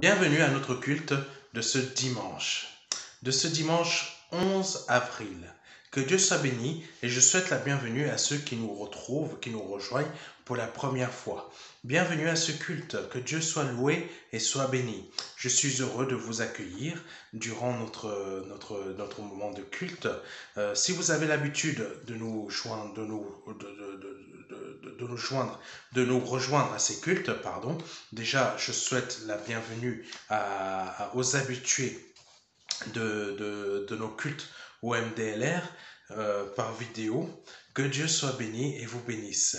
Bienvenue à notre culte de ce dimanche 11 avril. Que Dieu soit béni et je souhaite la bienvenue à ceux qui nous retrouvent, qui nous rejoignent pour la première fois. Bienvenue à ce culte, que Dieu soit loué et soit béni. Je suis heureux de vous accueillir durant notre moment de culte. Si vous avez l'habitude de nous joindre, de nous rejoindre à ces cultes, pardon, déjà je souhaite la bienvenue aux habitués de nos cultes au MDLR par vidéo. Que Dieu soit béni et vous bénisse.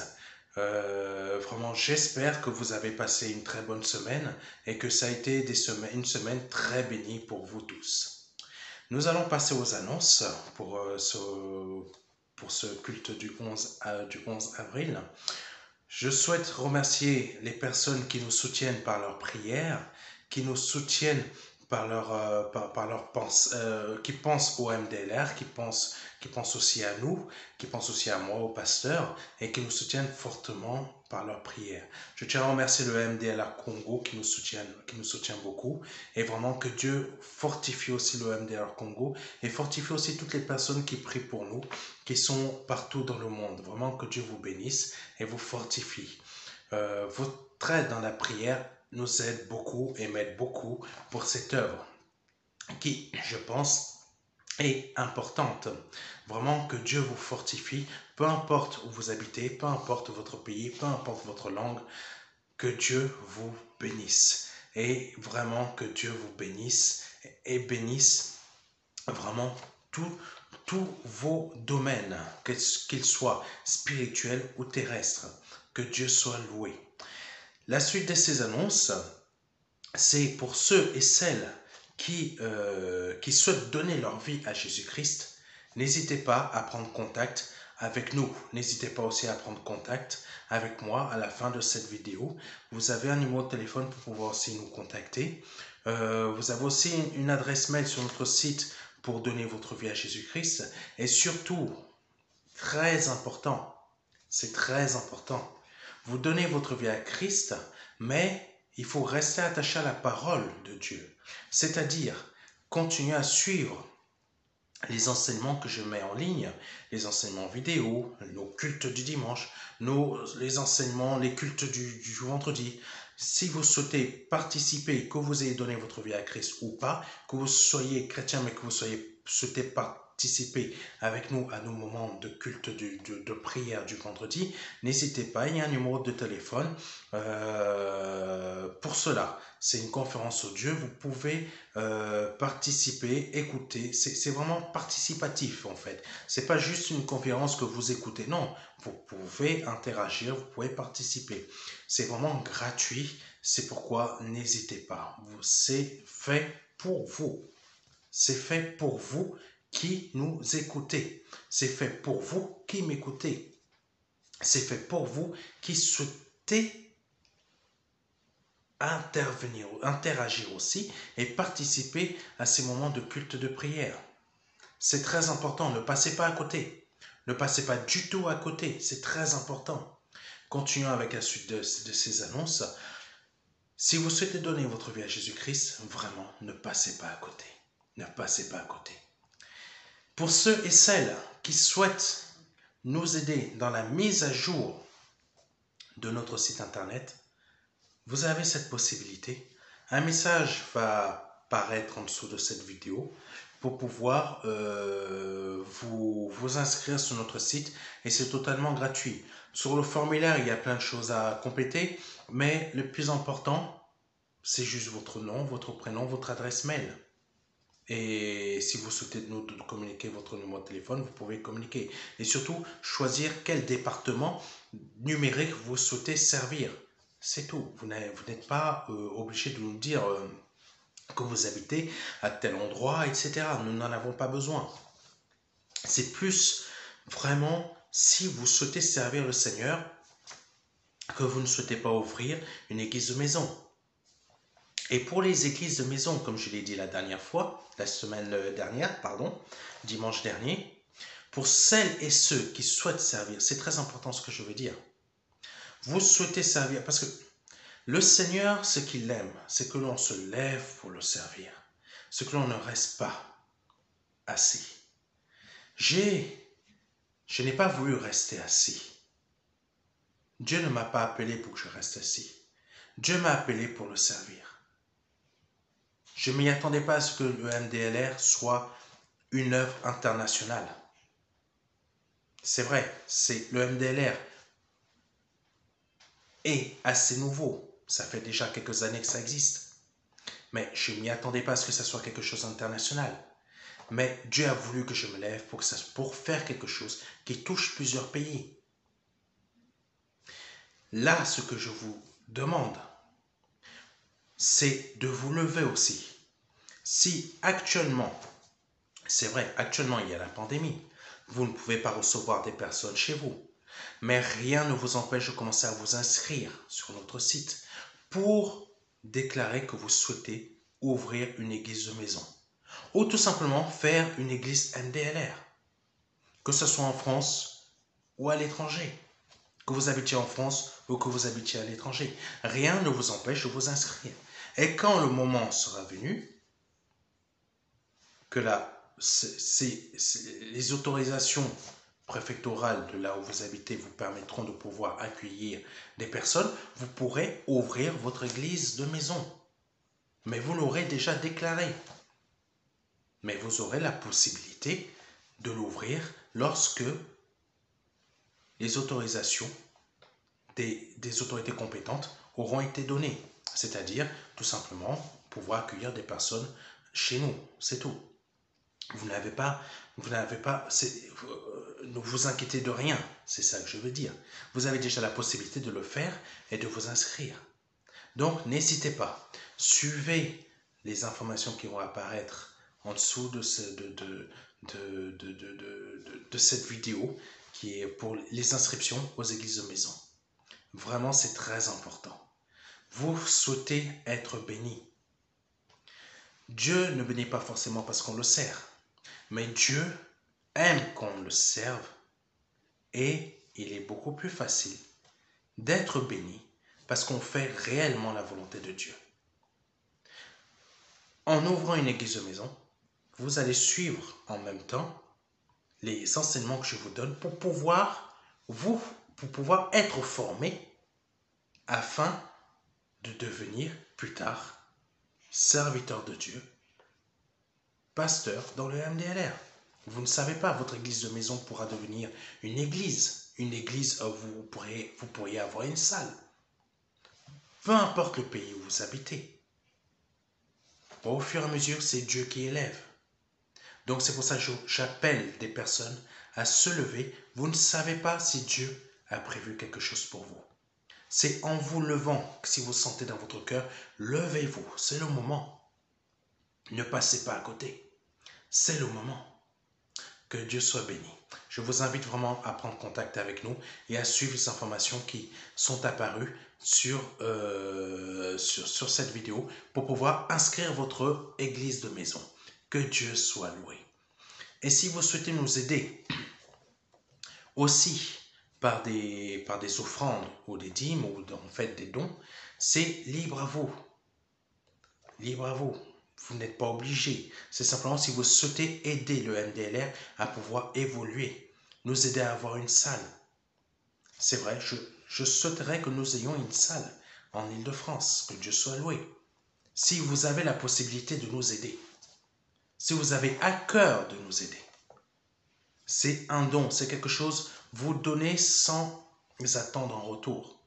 Vraiment, j'espère que vous avez passé une très bonne semaine et que ça a été une semaine très bénie pour vous tous. Nous allons passer aux annonces pour ce culte du 11 avril. Je souhaite remercier les personnes qui nous soutiennent par leurs prières, qui nous soutiennent par qui pensent au MDLR, qui pensent aussi à nous, qui pensent aussi à moi, au pasteur, et qui nous soutiennent fortement par leurs prières. Je tiens à remercier le MDLR Congo qui nous soutient beaucoup, et vraiment que Dieu fortifie aussi le MDLR Congo, et fortifie aussi toutes les personnes qui prient pour nous, qui sont partout dans le monde. Vraiment que Dieu vous bénisse et vous fortifie. Votre aide dans la prière nous aide beaucoup et m'aide beaucoup pour cette œuvre qui, je pense, est importante. Vraiment que Dieu vous fortifie, peu importe où vous habitez, peu importe votre pays, peu importe votre langue, que Dieu vous bénisse. Et vraiment que Dieu vous bénisse et bénisse vraiment tous vos domaines, qu'ils soient spirituels ou terrestres. Que Dieu soit loué. La suite de ces annonces, c'est pour ceux et celles qui souhaitent donner leur vie à Jésus-Christ. N'hésitez pas à prendre contact avec nous. N'hésitez pas aussi à prendre contact avec moi à la fin de cette vidéo. Vous avez un numéro de téléphone pour pouvoir aussi nous contacter. Vous avez aussi une adresse mail sur notre site pour donner votre vie à Jésus-Christ. Et surtout, très important, c'est très important, vous donnez votre vie à Christ, mais il faut rester attaché à la parole de Dieu. C'est-à-dire, continuer à suivre les enseignements que je mets en ligne, les enseignements vidéo, nos cultes du dimanche, les enseignements, les cultes du vendredi. Si vous souhaitez participer, que vous ayez donné votre vie à Christ ou pas, que vous soyez chrétien mais que vous souhaitez participer avec nous à nos moments de culte de prière du vendredi, n'hésitez pas, il y a un numéro de téléphone pour cela. C'est une conférence audio, vous pouvez participer, écouter, c'est vraiment participatif en fait. C'est pas juste une conférence que vous écoutez, non, vous pouvez interagir, vous pouvez participer. C'est vraiment gratuit, c'est pourquoi n'hésitez pas. C'est fait pour vous. C'est fait pour vous qui nous écoutez. C'est fait pour vous qui m'écoutez. C'est fait pour vous qui souhaitez interagir aussi et participer à ces moments de culte de prière. C'est très important, ne passez pas à côté. Ne passez pas du tout à côté, c'est très important. Continuons avec la suite de ces annonces. Si vous souhaitez donner votre vie à Jésus-Christ, vraiment, ne passez pas à côté. Ne passez pas à côté. Pour ceux et celles qui souhaitent nous aider dans la mise à jour de notre site internet, vous avez cette possibilité. Un message va paraître en dessous de cette vidéo pour pouvoir vous inscrire sur notre site et c'est totalement gratuit. Sur le formulaire, il y a plein de choses à compléter, mais le plus important, c'est juste votre nom, votre prénom, votre adresse mail. Et si vous souhaitez nous communiquer votre numéro de téléphone, vous pouvez communiquer. Et surtout, choisir quel département numérique vous souhaitez servir. C'est tout. Vous n'êtes pas obligé de nous dire que vous habitez à tel endroit, etc. Nous n'en avons pas besoin. C'est plus vraiment si vous souhaitez servir le Seigneur que vous ne souhaitez pas ouvrir une église de maison. Et pour les églises de maison, comme je l'ai dit la semaine dernière, dimanche dernier, pour celles et ceux qui souhaitent servir, c'est très important ce que je veux dire. Vous souhaitez servir, parce que Le Seigneur, ce qu'il aime, c'est que l'on se lève pour le servir, ce que l'on ne reste pas assis. Je n'ai pas voulu rester assis. Dieu ne m'a pas appelé pour que je reste assis. Dieu m'a appelé pour le servir. Je ne m'y attendais pas à ce que le MDLR soit une œuvre internationale. C'est vrai, le MDLR est assez nouveau. Ça fait déjà quelques années que ça existe. Mais je ne m'y attendais pas à ce que ça soit quelque chose d'international. Mais Dieu a voulu que je me lève pour faire quelque chose qui touche plusieurs pays. Là, ce que je vous demande, c'est de vous lever aussi. Si actuellement, c'est vrai, actuellement il y a la pandémie, vous ne pouvez pas recevoir des personnes chez vous, mais rien ne vous empêche de commencer à vous inscrire sur notre site pour déclarer que vous souhaitez ouvrir une église de maison ou tout simplement faire une église MDLR, que ce soit en France ou à l'étranger, que vous habitiez en France ou que vous habitiez à l'étranger. Rien ne vous empêche de vous inscrire. Et quand le moment sera venu, que les autorisations préfectorales de là où vous habitez vous permettront de pouvoir accueillir des personnes, vous pourrez ouvrir votre église de maison. Mais vous l'aurez déjà déclaré. Mais vous aurez la possibilité de l'ouvrir lorsque les autorisations des autorités compétentes auront été données. C'est-à-dire, tout simplement, pouvoir accueillir des personnes chez nous. C'est tout. Ne vous inquiétez de rien, c'est ça que je veux dire. Vous avez déjà la possibilité de le faire et de vous inscrire. Donc, n'hésitez pas. Suivez les informations qui vont apparaître en dessous de cette vidéo qui est pour les inscriptions aux églises de maison. Vraiment, c'est très important. Vous souhaitez être béni. Dieu ne bénit pas forcément parce qu'on le sert, mais Dieu aime qu'on le serve et il est beaucoup plus facile d'être béni parce qu'on fait réellement la volonté de Dieu. En ouvrant une église de maison, vous allez suivre en même temps les enseignements que je vous donne pour pouvoir être formé afin de devenir plus tard serviteur de Dieu, pasteur dans le MDLR. Vous ne savez pas, votre église de maison pourra devenir une église. Une église où vous pourriez avoir une salle. Peu importe le pays où vous habitez. Au fur et à mesure, c'est Dieu qui élève. Donc c'est pour ça que j'appelle des personnes à se lever. Vous ne savez pas si Dieu a prévu quelque chose pour vous. C'est en vous levant que si vous sentez dans votre cœur, levez-vous, c'est le moment. Ne passez pas à côté. C'est le moment. Que Dieu soit béni. Je vous invite vraiment à prendre contact avec nous et à suivre les informations qui sont apparues sur cette vidéo pour pouvoir inscrire votre église de maison. Que Dieu soit loué. Et si vous souhaitez nous aider aussi par des offrandes ou des dîmes ou en fait des dons, c'est libre à vous. Libre à vous. Vous n'êtes pas obligé. C'est simplement si vous souhaitez aider le MDLR à pouvoir évoluer, nous aider à avoir une salle. C'est vrai, je souhaiterais que nous ayons une salle en Île-de-France, que Dieu soit loué. Si vous avez la possibilité de nous aider, si vous avez à cœur de nous aider, c'est un don, c'est quelque chose, vous donnez sans attendre en retour.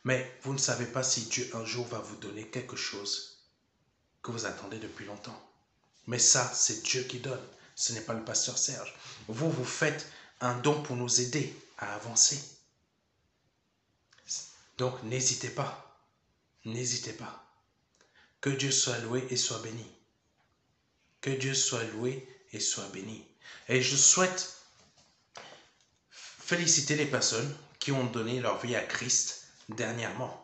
Mais vous ne savez pas si Dieu un jour va vous donner quelque chose que vous attendez depuis longtemps. Mais ça, c'est Dieu qui donne. Ce n'est pas le pasteur Serge. Vous faites un don pour nous aider à avancer. Donc, n'hésitez pas. N'hésitez pas. Que Dieu soit loué et soit béni. Que Dieu soit loué et soit béni. Et je souhaite féliciter les personnes qui ont donné leur vie à Christ dernièrement.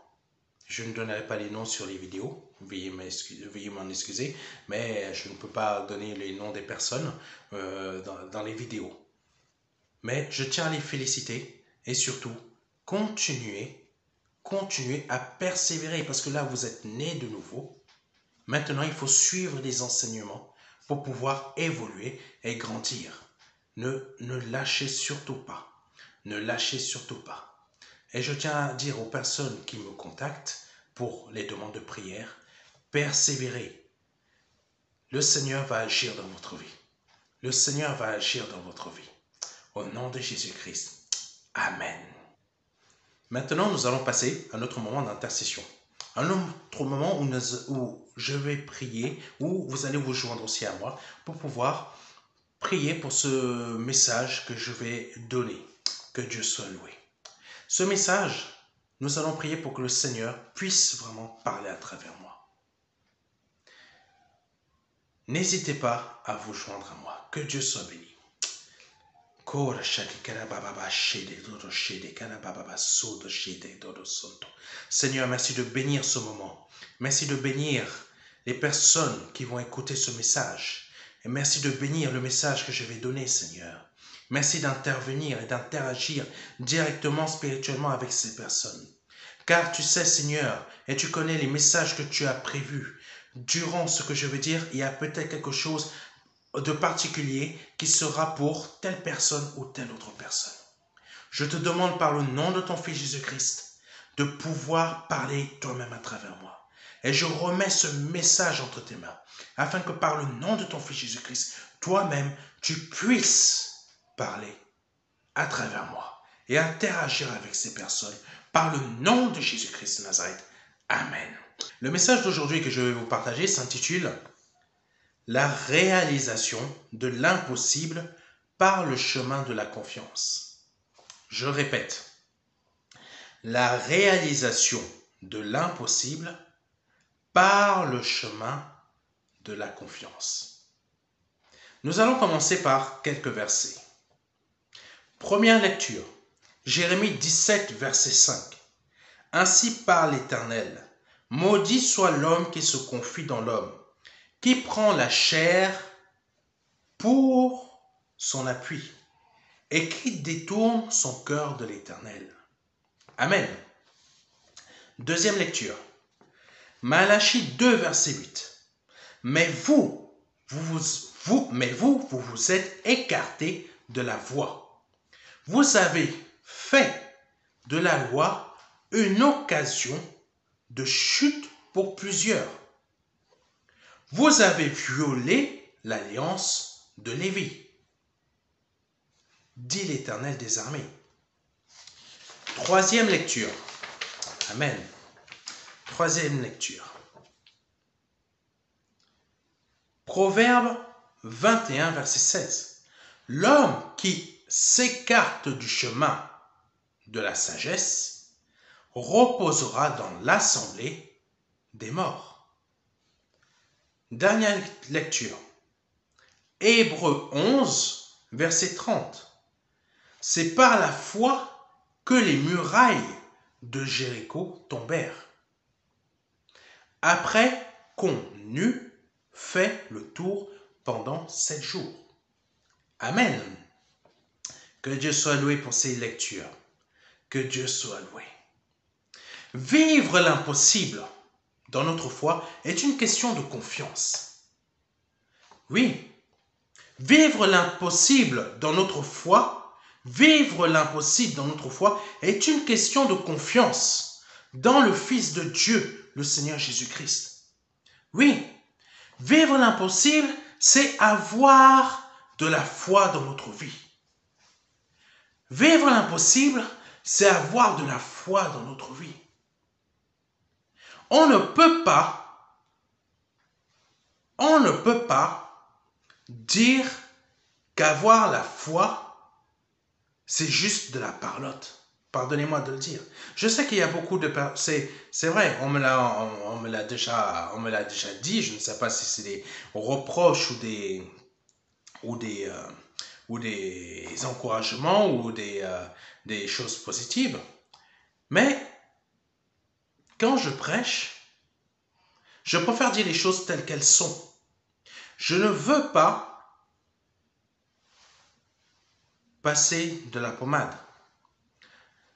Je ne donnerai pas les noms sur les vidéos, veuillez m'en excuser, mais je ne peux pas donner les noms des personnes dans les vidéos. Mais je tiens à les féliciter et surtout, continuez continuer à persévérer parce que là, vous êtes né de nouveau. Maintenant, il faut suivre les enseignements pour pouvoir évoluer et grandir. Ne lâchez surtout pas. Ne lâchez surtout pas. Et je tiens à dire aux personnes qui me contactent pour les demandes de prière, persévérez. Le Seigneur va agir dans votre vie. Le Seigneur va agir dans votre vie. Au nom de Jésus-Christ. Amen. Maintenant, nous allons passer à notre moment d'intercession. Un autre moment où je vais prier, où vous allez vous joindre aussi à moi pour pouvoir prier pour ce message que je vais donner. Que Dieu soit loué. Ce message, nous allons prier pour que le Seigneur puisse vraiment parler à travers moi. N'hésitez pas à vous joindre à moi. Que Dieu soit béni. Seigneur, merci de bénir ce moment. Merci de bénir les personnes qui vont écouter ce message. Et merci de bénir le message que je vais donner, Seigneur. Merci d'intervenir et d'interagir directement, spirituellement avec ces personnes. Car tu sais, Seigneur, et tu connais les messages que tu as prévus. Durant ce que je veux dire, il y a peut-être quelque chose de particulier qui sera pour telle personne ou telle autre personne. Je te demande par le nom de ton Fils Jésus-Christ de pouvoir parler toi-même à travers moi. Et je remets ce message entre tes mains, afin que par le nom de ton Fils Jésus-Christ, toi-même, tu puisses parler à travers moi et interagir avec ces personnes par le nom de Jésus-Christ de Nazareth. Amen. Le message d'aujourd'hui que je vais vous partager s'intitule « La réalisation de l'impossible par le chemin de la confiance ». Je répète, la réalisation de l'impossible par le chemin de la confiance. Nous allons commencer par quelques versets. Première lecture, Jérémie 17, verset 5. « Ainsi parle l'Éternel, maudit soit l'homme qui se confie dans l'homme, qui prend la chair pour son appui et qui détourne son cœur de l'Éternel. » Amen. Deuxième lecture. Malachie 2, verset 8. Mais vous vous êtes écartés de la voie. Vous avez fait de la loi une occasion de chute pour plusieurs. Vous avez violé l'alliance de Lévi, dit l'Éternel des armées. Troisième lecture. Amen. Troisième lecture. Proverbe 21, verset 16. L'homme qui s'écarte du chemin de la sagesse reposera dans l'assemblée des morts. Dernière lecture. Hébreux 11, verset 30. C'est par la foi que les murailles de Jéricho tombèrent, après qu'on eut fait le tour pendant 7 jours. Amen. Que Dieu soit loué pour ces lectures. Que Dieu soit loué. Vivre l'impossible dans notre foi est une question de confiance. Oui, vivre l'impossible dans notre foi, est une question de confiance dans le Fils de Dieu, le Seigneur Jésus-Christ. Oui, vivre l'impossible, c'est avoir de la foi dans notre vie. Vivre l'impossible, c'est avoir de la foi dans notre vie. On ne peut pas dire qu'avoir la foi, c'est juste de la parlotte. Pardonnez-moi de le dire. Je sais qu'il y a beaucoup de personnes, c'est vrai, on me l'a déjà dit, je ne sais pas si c'est des reproches ou des encouragements ou des choses positives. Mais quand je prêche, je préfère dire les choses telles qu'elles sont. Je ne veux pas passer de la pommade.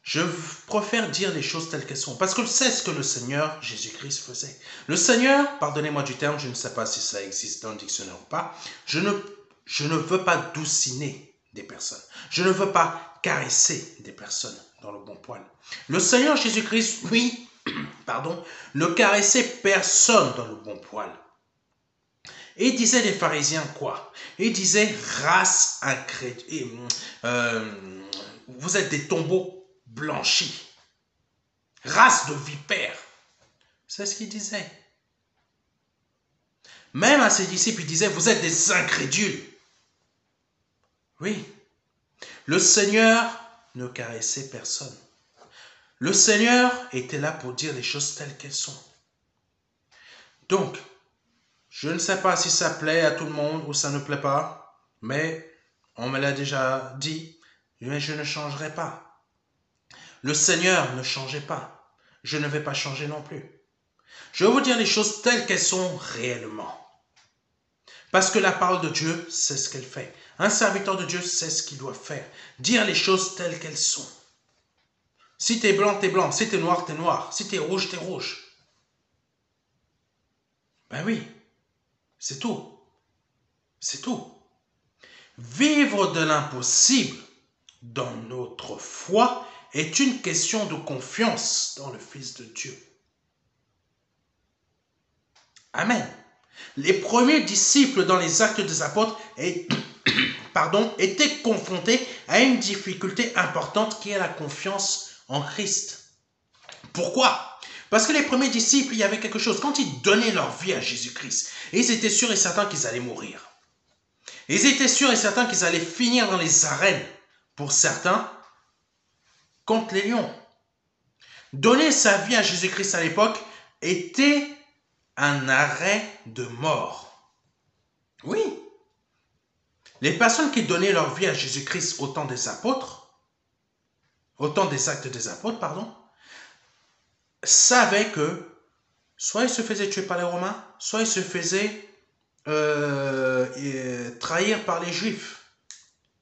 Je préfère dire les choses telles qu'elles sont, parce que c'est ce que le Seigneur Jésus-Christ faisait. Le Seigneur, pardonnez-moi du terme, je ne sais pas si ça existe dans le dictionnaire ou pas, je ne veux pas douciner des personnes. Je ne veux pas caresser des personnes dans le bon poil. Le Seigneur Jésus-Christ, lui, ne caressait personne dans le bon poil. Et il disait des pharisiens quoi? Il disait, race incrédule, vous êtes des tombeaux blanchis, race de vipères. C'est ce qu'il disait. Même à ses disciples, il disait, vous êtes des incrédules. Oui, le Seigneur ne caressait personne. Le Seigneur était là pour dire les choses telles qu'elles sont. Donc, je ne sais pas si ça plaît à tout le monde ou ça ne plaît pas, mais on me l'a déjà dit, mais je ne changerai pas. Le Seigneur ne changeait pas. Je ne vais pas changer non plus. Je vais vous dire les choses telles qu'elles sont réellement. Parce que la parole de Dieu, c'est ce qu'elle fait. Un serviteur de Dieu, c'est ce qu'il doit faire. Dire les choses telles qu'elles sont. Si t'es blanc, t'es blanc. Si t'es noir, t'es noir. Si t'es rouge, t'es rouge. Ben oui, c'est tout. C'est tout. Vivre de l'impossible dans notre foi est une question de confiance dans le Fils de Dieu. Amen. Les premiers disciples dans les actes des apôtres étaient confrontés à une difficulté importante qui est la confiance en Christ. Pourquoi? Parce que les premiers disciples, il y avait quelque chose. Quand ils donnaient leur vie à Jésus-Christ, ils étaient sûrs et certains qu'ils allaient mourir. Ils étaient sûrs et certains qu'ils allaient finir dans les arènes, pour certains, contre les lions. Donner sa vie à Jésus-Christ à l'époque était un arrêt de mort. Oui. Les personnes qui donnaient leur vie à Jésus-Christ au temps des apôtres, au temps des actes des apôtres, savaient que soit ils se faisaient tuer par les Romains, soit ils se faisaient trahir par les Juifs.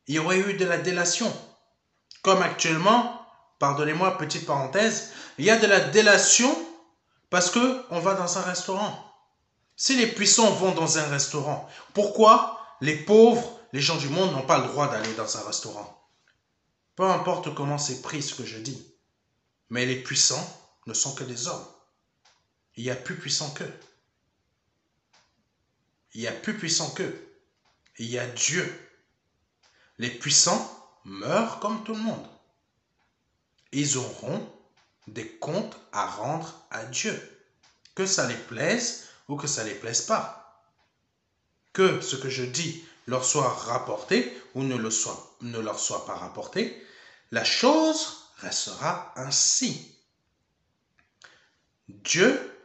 Il y aurait eu de la délation. Comme actuellement, pardonnez-moi, petite parenthèse, il y a de la délation parce qu'on va dans un restaurant. Si les puissants vont dans un restaurant, pourquoi les pauvres, les gens du monde n'ont pas le droit d'aller dans un restaurant? Peu importe comment c'est pris ce que je dis. Mais les puissants ne sont que des hommes. Il y a plus puissant qu'eux. Il y a plus puissant qu'eux. Il y a Dieu. Les puissants meurent comme tout le monde. Ils auront des comptes à rendre à Dieu. Que ça les plaise ou que ça les plaise pas. Que ce que je dis leur soit rapporté ou ne leur soit pas rapporté, la chose restera ainsi. Dieu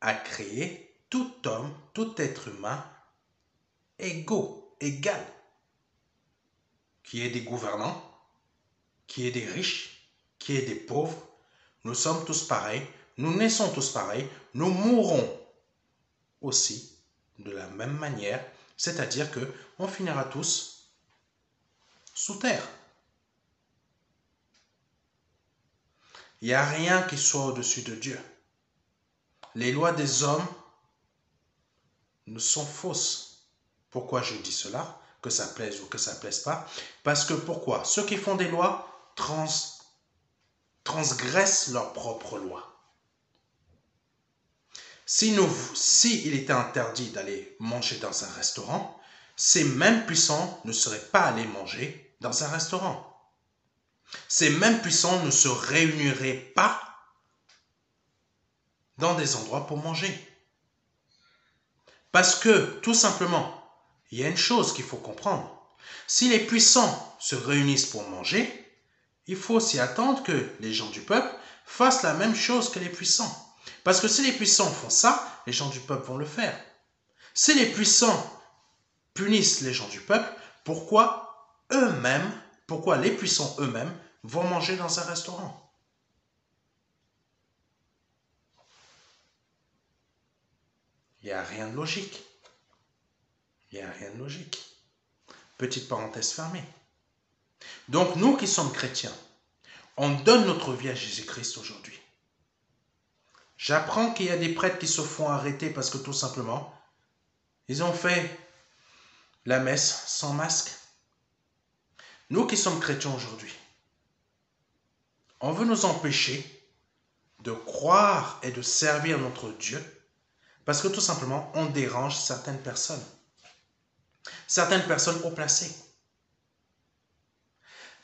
a créé tout homme, tout être humain égal. Qui est des gouvernants, qui est des riches, qui est des pauvres. Nous sommes tous pareils, nous naissons tous pareils, nous mourrons aussi de la même manière, c'est-à-dire qu'on finira tous sous terre. Il n'y a rien qui soit au-dessus de Dieu. Les lois des hommes ne sont fausses. Pourquoi je dis cela? Que ça plaise ou que ça ne plaise pas? Parce que pourquoi? Ceux qui font des lois transgressent leurs propres lois. Si il était interdit d'aller manger dans un restaurant, ces mêmes puissants ne seraient pas allés manger dans un restaurant. Ces mêmes puissants ne se réuniraient pas dans des endroits pour manger. Parce que, tout simplement, il y a une chose qu'il faut comprendre. Si les puissants se réunissent pour manger, il faut s'y attendre que les gens du peuple fassent la même chose que les puissants. Parce que si les puissants font ça, les gens du peuple vont le faire. Si les puissants punissent les gens du peuple, pourquoi les puissants eux-mêmes vont manger dans un restaurant? Il n'y a rien de logique. Il n'y a rien de logique. Petite parenthèse fermée. Donc nous qui sommes chrétiens, on donne notre vie à Jésus-Christ aujourd'hui. J'apprends qu'il y a des prêtres qui se font arrêter parce que tout simplement, ils ont fait la messe sans masque. Nous qui sommes chrétiens aujourd'hui, on veut nous empêcher de croire et de servir notre Dieu parce que tout simplement, on dérange certaines personnes haut placées.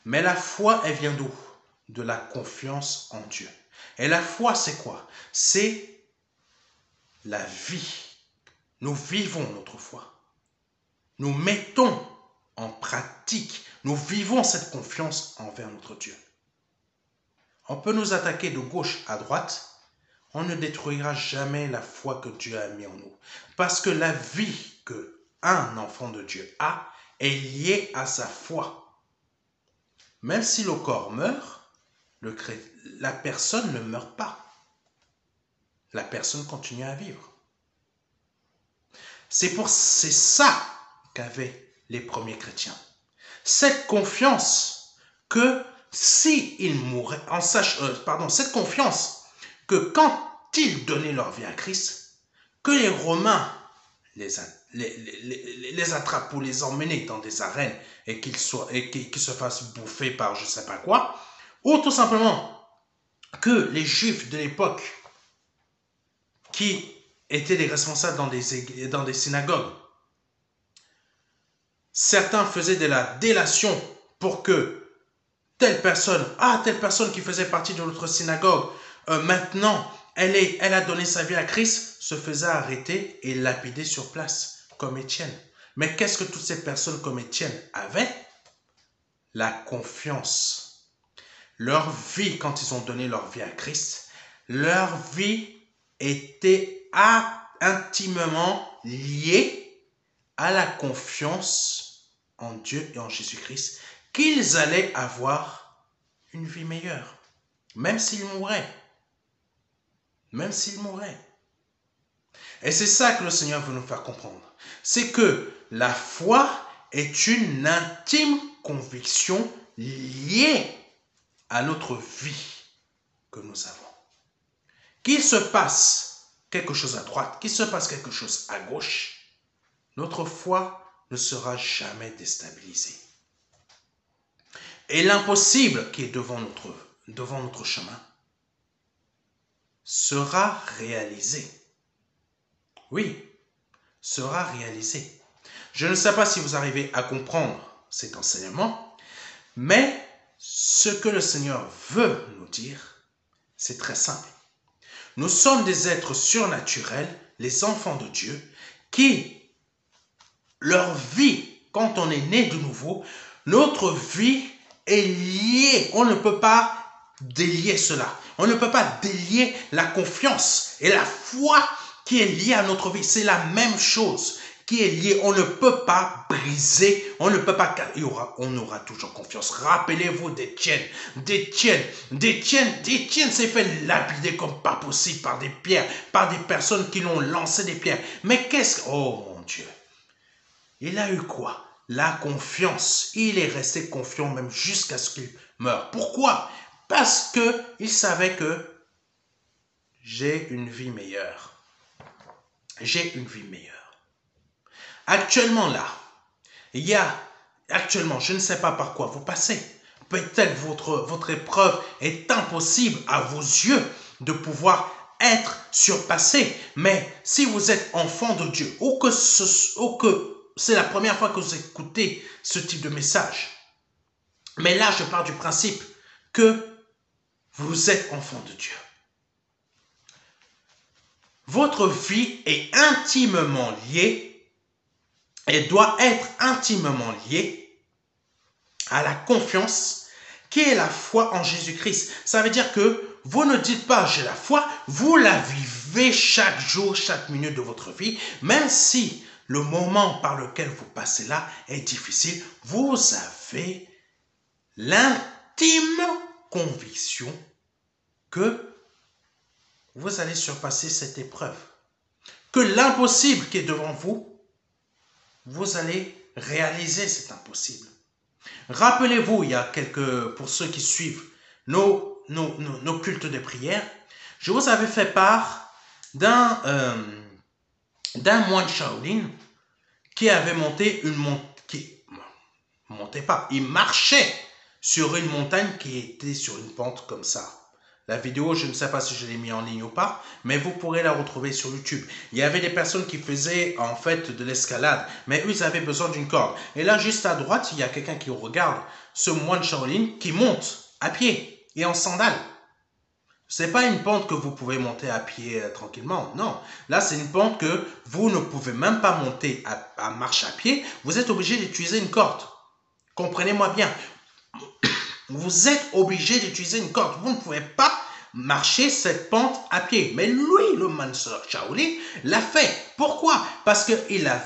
Mais la foi, elle vient d'où? De la confiance en Dieu. Et la foi, c'est quoi? C'est la vie. Nous vivons notre foi. Nous mettons en pratique, nous vivons cette confiance envers notre Dieu. On peut nous attaquer de gauche à droite, on ne détruira jamais la foi que Dieu a mis en nous. Parce que la vie qu'un enfant de Dieu a est liée à sa foi. Même si le corps meurt, la personne ne meurt pas. La personne continue à vivre. C'est ça qu'avaient les premiers chrétiens. Cette confiance que s'ils mouraient, cette confiance que quand ils donnaient leur vie à Christ, que les Romains les attrapent pour les emmener dans des arènes et qu'ils se fassent bouffer par je ne sais pas quoi, ou tout simplement que les Juifs de l'époque qui étaient les responsables dans des synagogues, certains faisaient de la délation pour que telle personne qui faisait partie de notre synagogue, maintenant, elle a donné sa vie à Christ, se faisait arrêter et lapider sur place, comme Étienne. Mais qu'est-ce que toutes ces personnes comme Étienne avaient? La confiance. Leur vie, quand ils ont donné leur vie à Christ, leur vie était intimement liée à la confiance en Dieu et en Jésus-Christ, qu'ils allaient avoir une vie meilleure, même s'ils mouraient. Même s'ils mouraient. Et c'est ça que le Seigneur veut nous faire comprendre. C'est que la foi est une intime conviction liée à notre vie que nous avons. Qu'il se passe quelque chose à droite, qu'il se passe quelque chose à gauche, notre foi ne sera jamais déstabilisée. Et l'impossible qui est devant notre chemin sera réalisé. Oui, sera réalisé. Je ne sais pas si vous arrivez à comprendre cet enseignement, mais ce que le Seigneur veut nous dire, c'est très simple. Nous sommes des êtres surnaturels, les enfants de Dieu, qui, leur vie, quand on est né de nouveau, notre vie est liée. On ne peut pas délier cela. On ne peut pas délier la confiance et la foi qui est liée à notre vie. C'est la même chose qui est liée. On ne peut pas briser. On ne peut pas... On aura toujours confiance. Rappelez-vous d'Étienne. D'Étienne s'est fait lapider comme pas possible par des pierres, par des personnes qui l'ont lancé des pierres. Mais oh mon Dieu. Il a eu quoi? La confiance. Il est resté confiant même jusqu'à ce qu'il meure. Pourquoi? Parce qu'il savait que j'ai une vie meilleure. J'ai une vie meilleure. Actuellement là, je ne sais pas par quoi vous passez. Peut-être votre épreuve est impossible à vos yeux de pouvoir être surpassé. Mais si vous êtes enfant de Dieu, ou que c'est la première fois que vous écoutez ce type de message, mais là je pars du principe que vous êtes enfant de Dieu. Votre vie est intimement liée et doit être intimement liée à la confiance qui est la foi en Jésus-Christ. Ça veut dire que vous ne dites pas j'ai la foi, vous la vivez chaque jour, chaque minute de votre vie, même si le moment par lequel vous passez là est difficile, vous avez l'intime conviction que vous allez surpasser cette épreuve. Que l'impossible qui est devant vous, vous allez réaliser cet impossible. Rappelez-vous, pour ceux qui suivent nos cultes de prière, je vous avais fait part d'un moine Shaolin qui avait monté une montagne, qui montait pas, il marchait sur une montagne qui était sur une pente comme ça. La vidéo, je ne sais pas si je l'ai mis en ligne ou pas, mais vous pourrez la retrouver sur YouTube. Il y avait des personnes qui faisaient en fait de l'escalade, mais eux, ils avaient besoin d'une corde. Et là, juste à droite, il y a quelqu'un qui regarde ce moine Shaolin qui monte à pied et en sandales. C'est pas une pente que vous pouvez monter à pied tranquillement, non. Là, c'est une pente que vous ne pouvez même pas monter à marche à pied. Vous êtes obligé d'utiliser une corde. Comprenez-moi bien. Vous êtes obligé d'utiliser une corde. Vous ne pouvez pas marcher cette pente à pied. Mais lui, le Mansour Shaolin, l'a fait. Pourquoi? Parce qu'il a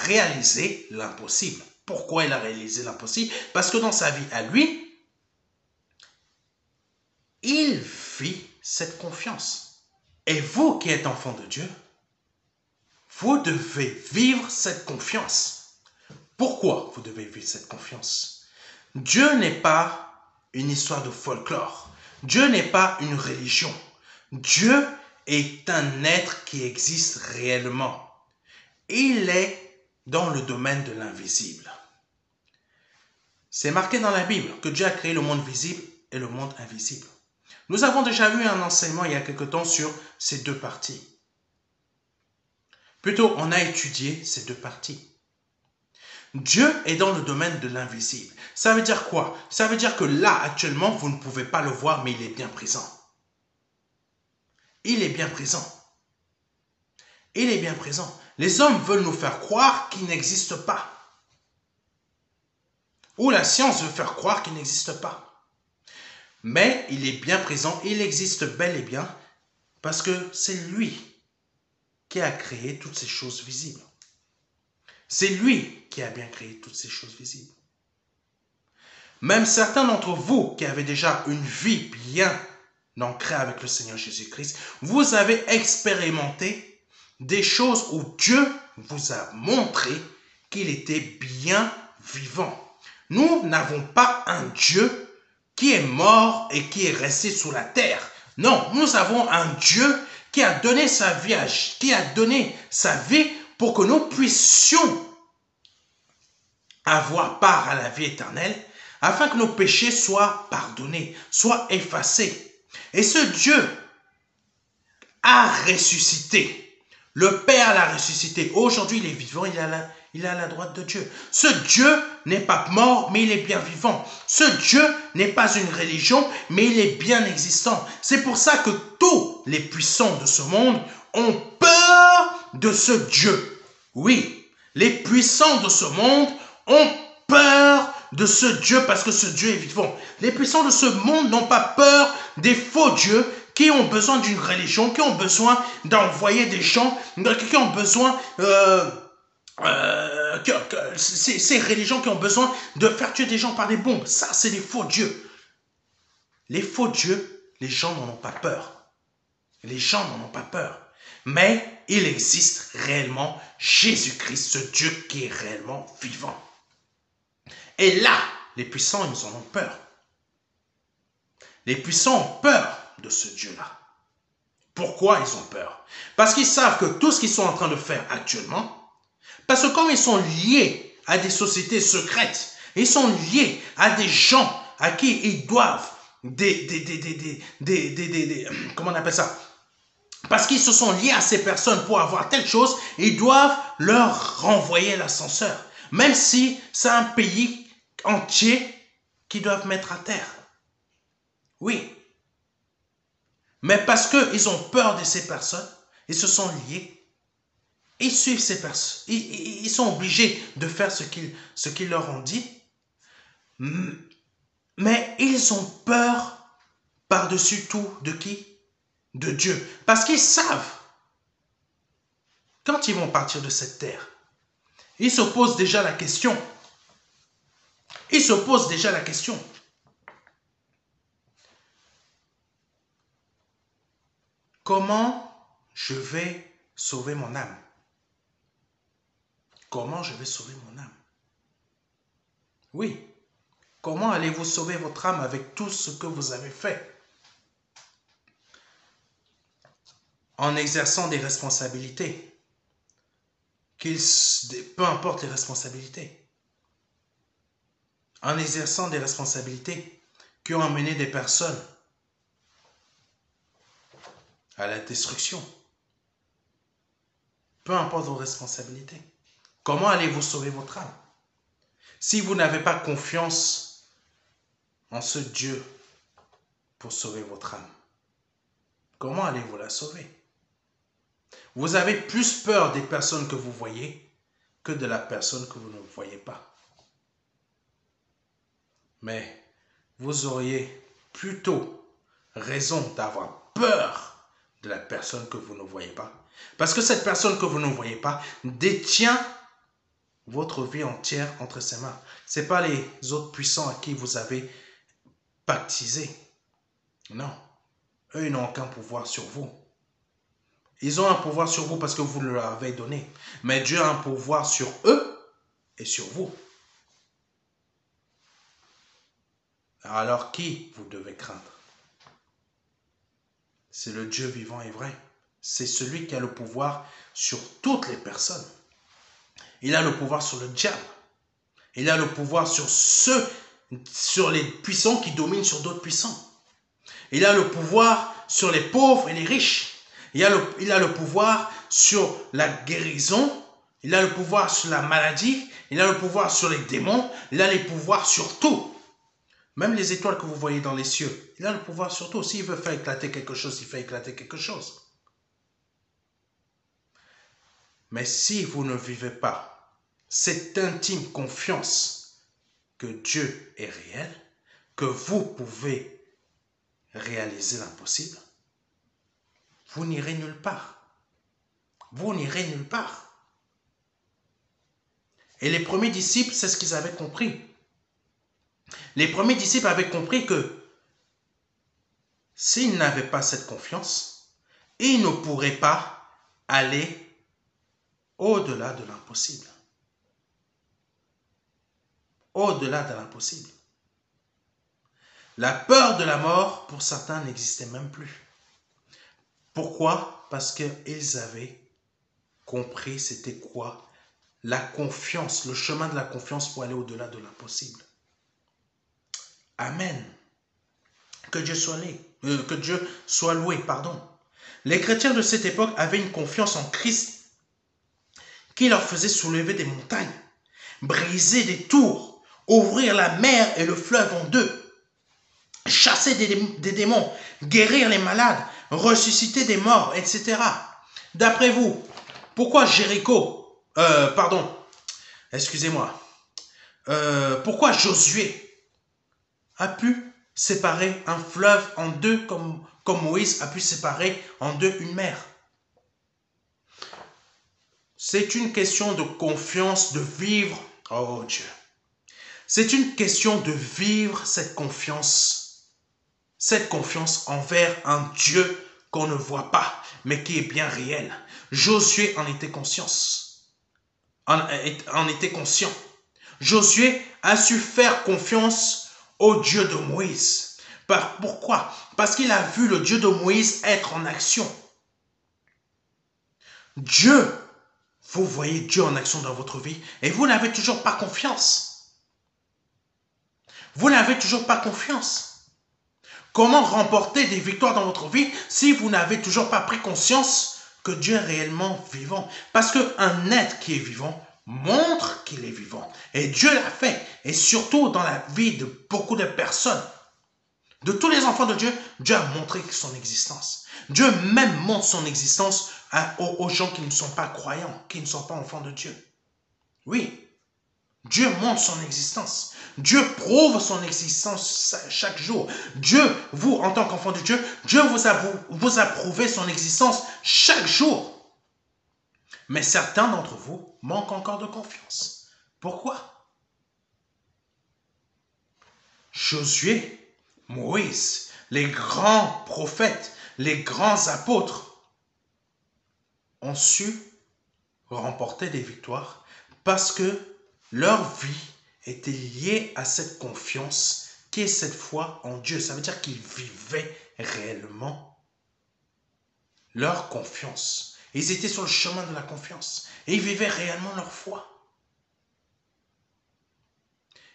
réalisé l'impossible. Pourquoi il a réalisé l'impossible? Parce que dans sa vie à lui, il vit cette confiance. Et vous qui êtes enfant de Dieu, vous devez vivre cette confiance. Pourquoi vous devez vivre cette confiance? Dieu n'est pas une histoire de folklore. Dieu n'est pas une religion. Dieu est un être qui existe réellement. Il est dans le domaine de l'invisible. C'est marqué dans la Bible que Dieu a créé le monde visible et le monde invisible. Nous avons déjà eu un enseignement il y a quelque temps sur ces deux parties. Plutôt, on a étudié ces deux parties. Dieu est dans le domaine de l'invisible. Ça veut dire quoi? Ça veut dire que là, actuellement, vous ne pouvez pas le voir, mais il est bien présent. Il est bien présent. Il est bien présent. Les hommes veulent nous faire croire qu'il n'existe pas. Ou la science veut faire croire qu'il n'existe pas. Mais il est bien présent, il existe bel et bien, parce que c'est lui qui a créé toutes ces choses visibles. C'est lui qui a bien créé toutes ces choses visibles. Même certains d'entre vous qui avez déjà une vie bien ancrée avec le Seigneur Jésus-Christ, vous avez expérimenté des choses où Dieu vous a montré qu'il était bien vivant. Nous n'avons pas un Dieu qui est mort et qui est resté sous la terre. Non, nous avons un Dieu qui a donné sa vie, pour que nous puissions avoir part à la vie éternelle, afin que nos péchés soient pardonnés, soient effacés. Et ce Dieu a ressuscité. Le Père l'a ressuscité. Aujourd'hui, il est vivant, il est à la droite de Dieu. Ce Dieu n'est pas mort, mais il est bien vivant. Ce Dieu n'est pas une religion, mais il est bien existant. C'est pour ça que tous les puissants de ce monde ont peur de ce Dieu. Oui, les puissants de ce monde ont peur de ce Dieu parce que ce Dieu est vivant. Les puissants de ce monde n'ont pas peur des faux dieux qui ont besoin d'une religion, qui ont besoin d'envoyer des gens, qui ont besoin... ces religions qui ont besoin de faire tuer des gens par des bombes. Ça, c'est des faux dieux. Les faux dieux, les gens n'en ont pas peur. Les gens n'en ont pas peur. Mais il existe réellement Jésus-Christ, ce Dieu qui est réellement vivant. Et là, les puissants, ils en ont peur. Les puissants ont peur de ce Dieu-là. Pourquoi ils ont peur? Parce qu'ils savent que tout ce qu'ils sont en train de faire actuellement, parce que comme ils sont liés à des sociétés secrètes, ils sont liés à des gens à qui ils doivent comment on appelle ça? Parce qu'ils se sont liés à ces personnes pour avoir telle chose, ils doivent leur renvoyer l'ascenseur. Même si c'est un pays entier qu'ils doivent mettre à terre. Oui. Mais parce qu'ils ont peur de ces personnes, ils se sont liés. Ils suivent ces personnes. Ils sont obligés de faire ce qu'ils leur ont dit. Mais ils ont peur par-dessus tout de qui? De Dieu. Parce qu'ils savent, quand ils vont partir de cette terre, ils se posent déjà la question. Ils se posent déjà la question. Comment je vais sauver mon âme? Comment je vais sauver mon âme? Oui. Comment allez-vous sauver votre âme avec tout ce que vous avez fait? En exerçant des responsabilités, peu importe les responsabilités, en exerçant des responsabilités qui ont amené des personnes à la destruction. Peu importe vos responsabilités. Comment allez-vous sauver votre âme? Si vous n'avez pas confiance en ce Dieu pour sauver votre âme, comment allez-vous la sauver? Vous avez plus peur des personnes que vous voyez que de la personne que vous ne voyez pas. Mais vous auriez plutôt raison d'avoir peur de la personne que vous ne voyez pas. Parce que cette personne que vous ne voyez pas détient votre vie entière entre ses mains. Ce n'est pas les autres puissants à qui vous avez pactisé. Non. Eux, ils n'ont aucun pouvoir sur vous. Ils ont un pouvoir sur vous parce que vous leur avez donné. Mais Dieu a un pouvoir sur eux et sur vous. Alors qui vous devez craindre? C'est le Dieu vivant et vrai. C'est celui qui a le pouvoir sur toutes les personnes. Il a le pouvoir sur le diable. Il a le pouvoir sur les puissants qui dominent sur d'autres puissants. Il a le pouvoir sur les pauvres et les riches. Il a le pouvoir sur la guérison. Il a le pouvoir sur la maladie. Il a le pouvoir sur les démons. Il a le pouvoir sur tout. Même les étoiles que vous voyez dans les cieux. Il a le pouvoir sur tout. S'il veut faire éclater quelque chose, il fait éclater quelque chose. Mais si vous ne vivez pas cette intime confiance que Dieu est réel, que vous pouvez réaliser l'impossible, vous n'irez nulle part. Vous n'irez nulle part. Et les premiers disciples, c'est ce qu'ils avaient compris. Les premiers disciples avaient compris que s'ils n'avaient pas cette confiance, ils ne pourraient pas aller au-delà de l'impossible. Au-delà de l'impossible. La peur de la mort, pour certains, n'existait même plus. Pourquoi? Parce qu'ils avaient compris c'était quoi la confiance, le chemin de la confiance pour aller au-delà de l'impossible. Amen. Que Dieu soit loué, pardon. Les chrétiens de cette époque avaient une confiance en Christ qui leur faisait soulever des montagnes, briser des tours, ouvrir la mer et le fleuve en deux, chasser des démons, guérir les malades, ressusciter des morts, etc. D'après vous, pourquoi pourquoi Josué a pu séparer un fleuve en deux comme Moïse a pu séparer en deux une mer? C'est une question de confiance, de vivre. Oh Dieu. C'est une question de vivre cette confiance envers un Dieu qu'on ne voit pas, mais qui est bien réel. Josué en était conscient. Josué a su faire confiance au Dieu de Moïse. Pourquoi? Parce qu'il a vu le Dieu de Moïse être en action. Vous voyez Dieu en action dans votre vie et vous n'avez toujours pas confiance. Vous n'avez toujours pas confiance. Comment remporter des victoires dans votre vie si vous n'avez toujours pas pris conscience que Dieu est réellement vivant? Parce qu'un être qui est vivant montre qu'il est vivant. Et Dieu l'a fait. Et surtout dans la vie de beaucoup de personnes. De tous les enfants de Dieu, Dieu a montré son existence. Dieu même montre son existence aux gens qui ne sont pas croyants, qui ne sont pas enfants de Dieu. Oui, Dieu montre son existence. Dieu prouve son existence chaque jour. Dieu, vous, en tant qu'enfant de Dieu, Dieu vous a prouvé son existence chaque jour. Mais certains d'entre vous manquent encore de confiance. Pourquoi? Josué, Moïse, les grands prophètes, les grands apôtres ont su remporter des victoires parce que leur vie était lié à cette confiance qui est cette foi en Dieu. Ça veut dire qu'ils vivaient réellement leur confiance. Ils étaient sur le chemin de la confiance. Et ils vivaient réellement leur foi.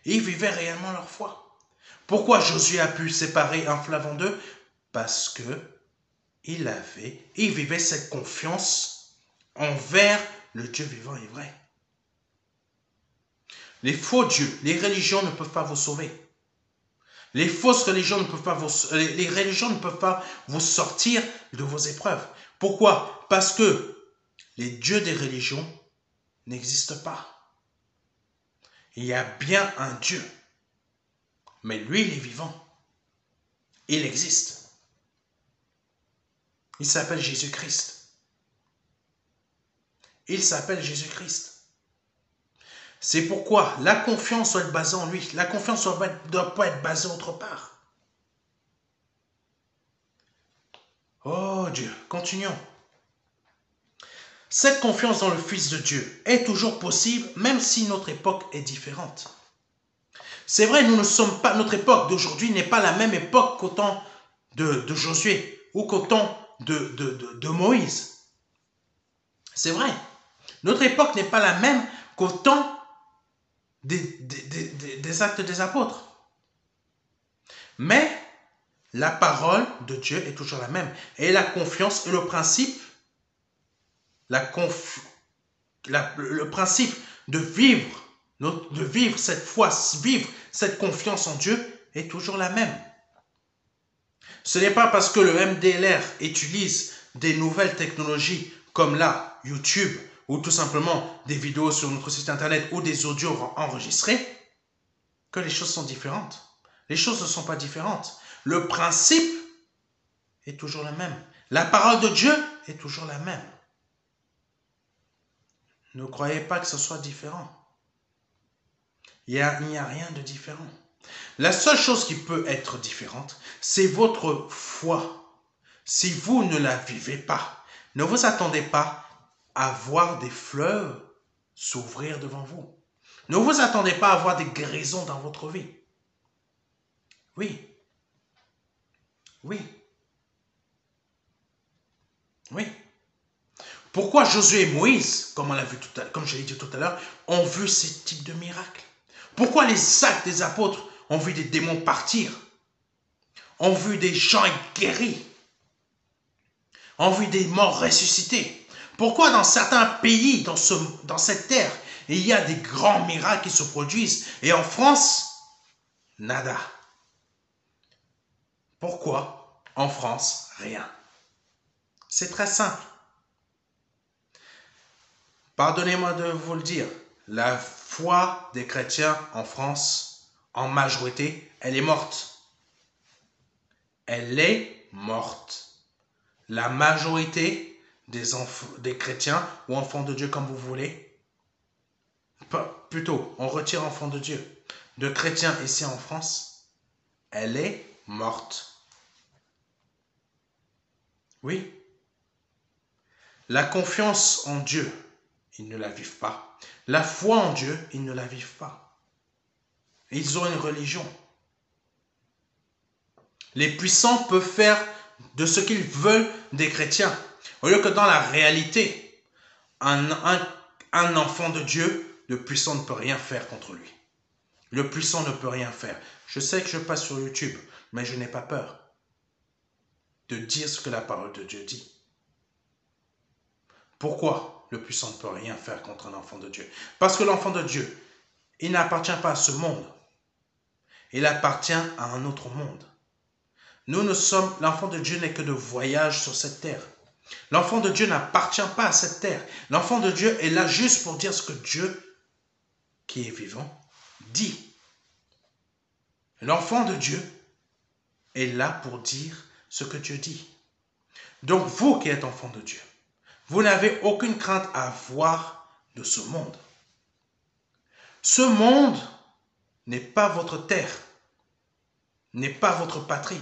Ils vivaient réellement leur foi. Pourquoi Josué a pu séparer un fleuve en deux? Parce que il vivait cette confiance envers le Dieu vivant et vrai. Les faux dieux, les religions ne peuvent pas vous sauver. Les fausses religions ne peuvent pas les religions ne peuvent pas vous sortir de vos épreuves. Pourquoi? Parce que les dieux des religions n'existent pas. Il y a bien un Dieu, mais lui, il est vivant. Il existe. Il s'appelle Jésus-Christ. Il s'appelle Jésus-Christ. C'est pourquoi la confiance doit être basée en lui. La confiance ne doit pas être basée autre part. Oh Dieu, continuons. Cette confiance dans le Fils de Dieu est toujours possible, même si notre époque est différente. C'est vrai, nous ne sommes pas, notre époque d'aujourd'hui n'est pas la même époque qu'au temps de Josué ou qu'au temps de Moïse. C'est vrai. Notre époque n'est pas la même qu'au temps des actes des apôtres. Mais la parole de Dieu est toujours la même. Et la confiance et le principe, le principe de vivre cette foi, vivre cette confiance en Dieu est toujours la même. Ce n'est pas parce que le MDLR utilise des nouvelles technologies comme là, YouTube, ou tout simplement des vidéos sur notre site internet ou des audios enregistrés, que les choses sont différentes. Les choses ne sont pas différentes. Le principe est toujours le même. La parole de Dieu est toujours la même. Ne croyez pas que ce soit différent. Il n'y a rien de différent. La seule chose qui peut être différente, c'est votre foi. Si vous ne la vivez pas, ne vous attendez pas à voir des fleuves s'ouvrir devant vous. Ne vous attendez pas à voir des guérisons dans votre vie. Oui. Oui. Oui. Pourquoi Josué et Moïse, comme je l'ai dit tout à l'heure, ont vu ces types de miracles? Pourquoi les actes des apôtres ont vu des démons partir, ont vu des gens guéris, ont vu des morts ressuscités? Pourquoi dans certains pays, dans cette terre, il y a des grands miracles qui se produisent et en France, nada? Pourquoi en France, rien? C'est très simple. Pardonnez-moi de vous le dire, la foi des chrétiens en France, en majorité, elle est morte. Elle est morte. La majorité des chrétiens ou enfants de Dieu, comme vous voulez, plutôt, on retire enfants de Dieu, de chrétiens ici en France, elle est morte. Oui. La confiance en Dieu, ils ne la vivent pas. La foi en Dieu, ils ne la vivent pas. Ils ont une religion. Les puissants peuvent faire de ce qu'ils veulent des chrétiens. Au lieu que dans la réalité, un enfant de Dieu, le puissant ne peut rien faire contre lui. Le puissant ne peut rien faire. Je sais que je passe sur YouTube, mais je n'ai pas peur de dire ce que la parole de Dieu dit. Pourquoi le puissant ne peut rien faire contre un enfant de Dieu? Parce que l'enfant de Dieu, il n'appartient pas à ce monde. Il appartient à un autre monde. L'enfant de Dieu n'est que de voyage sur cette terre. L'enfant de Dieu n'appartient pas à cette terre. L'enfant de Dieu est là juste pour dire ce que Dieu, qui est vivant, dit. L'enfant de Dieu est là pour dire ce que Dieu dit. Donc vous qui êtes enfant de Dieu, vous n'avez aucune crainte à avoir de ce monde. Ce monde n'est pas votre terre, n'est pas votre patrie.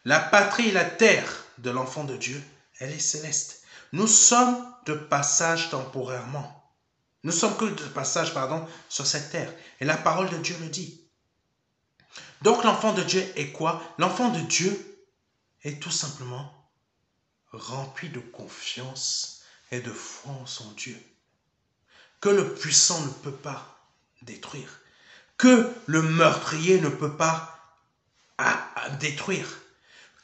La patrie et la terre de l'enfant de Dieu, elle est céleste. Nous sommes de passage temporairement. Nous sommes que de passage, sur cette terre. Et la parole de Dieu le dit. Donc l'enfant de Dieu est quoi? L'enfant de Dieu est tout simplement rempli de confiance et de foi en son Dieu, que le puissant ne peut pas détruire, que le meurtrier ne peut pas détruire,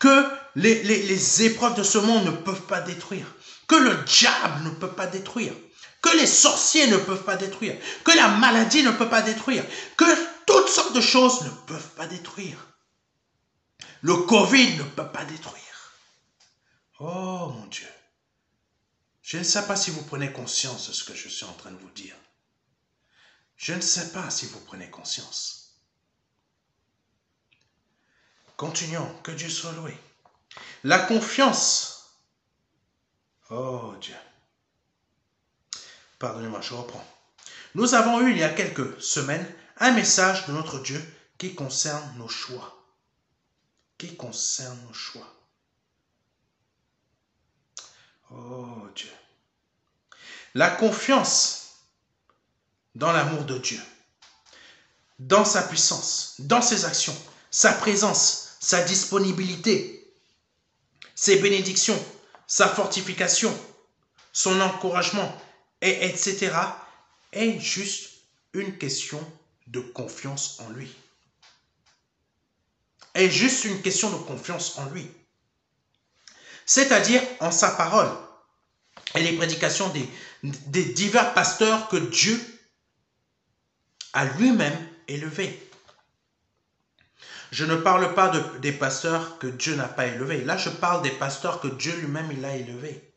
que les épreuves de ce monde ne peuvent pas détruire, que le diable ne peut pas détruire, que les sorciers ne peuvent pas détruire, que la maladie ne peut pas détruire, que toutes sortes de choses ne peuvent pas détruire. Le Covid ne peut pas détruire. Oh mon Dieu, je ne sais pas si vous prenez conscience de ce que je suis en train de vous dire. Je ne sais pas si vous prenez conscience. Continuons, que Dieu soit loué. La confiance. Oh Dieu. Pardonnez-moi, je reprends. Nous avons eu il y a quelques semaines un message de notre Dieu qui concerne nos choix. Qui concerne nos choix. Oh Dieu. La confiance dans l'amour de Dieu, dans sa puissance, dans ses actions, sa présence, sa disponibilité, ses bénédictions, sa fortification, son encouragement, etc. est juste une question de confiance en lui. Est juste une question de confiance en lui. C'est-à-dire en sa parole et les prédications des divers pasteurs que Dieu a lui-même élevés. Je ne parle pas des pasteurs que Dieu n'a pas élevés. Là, je parle des pasteurs que Dieu lui-même il a élevés.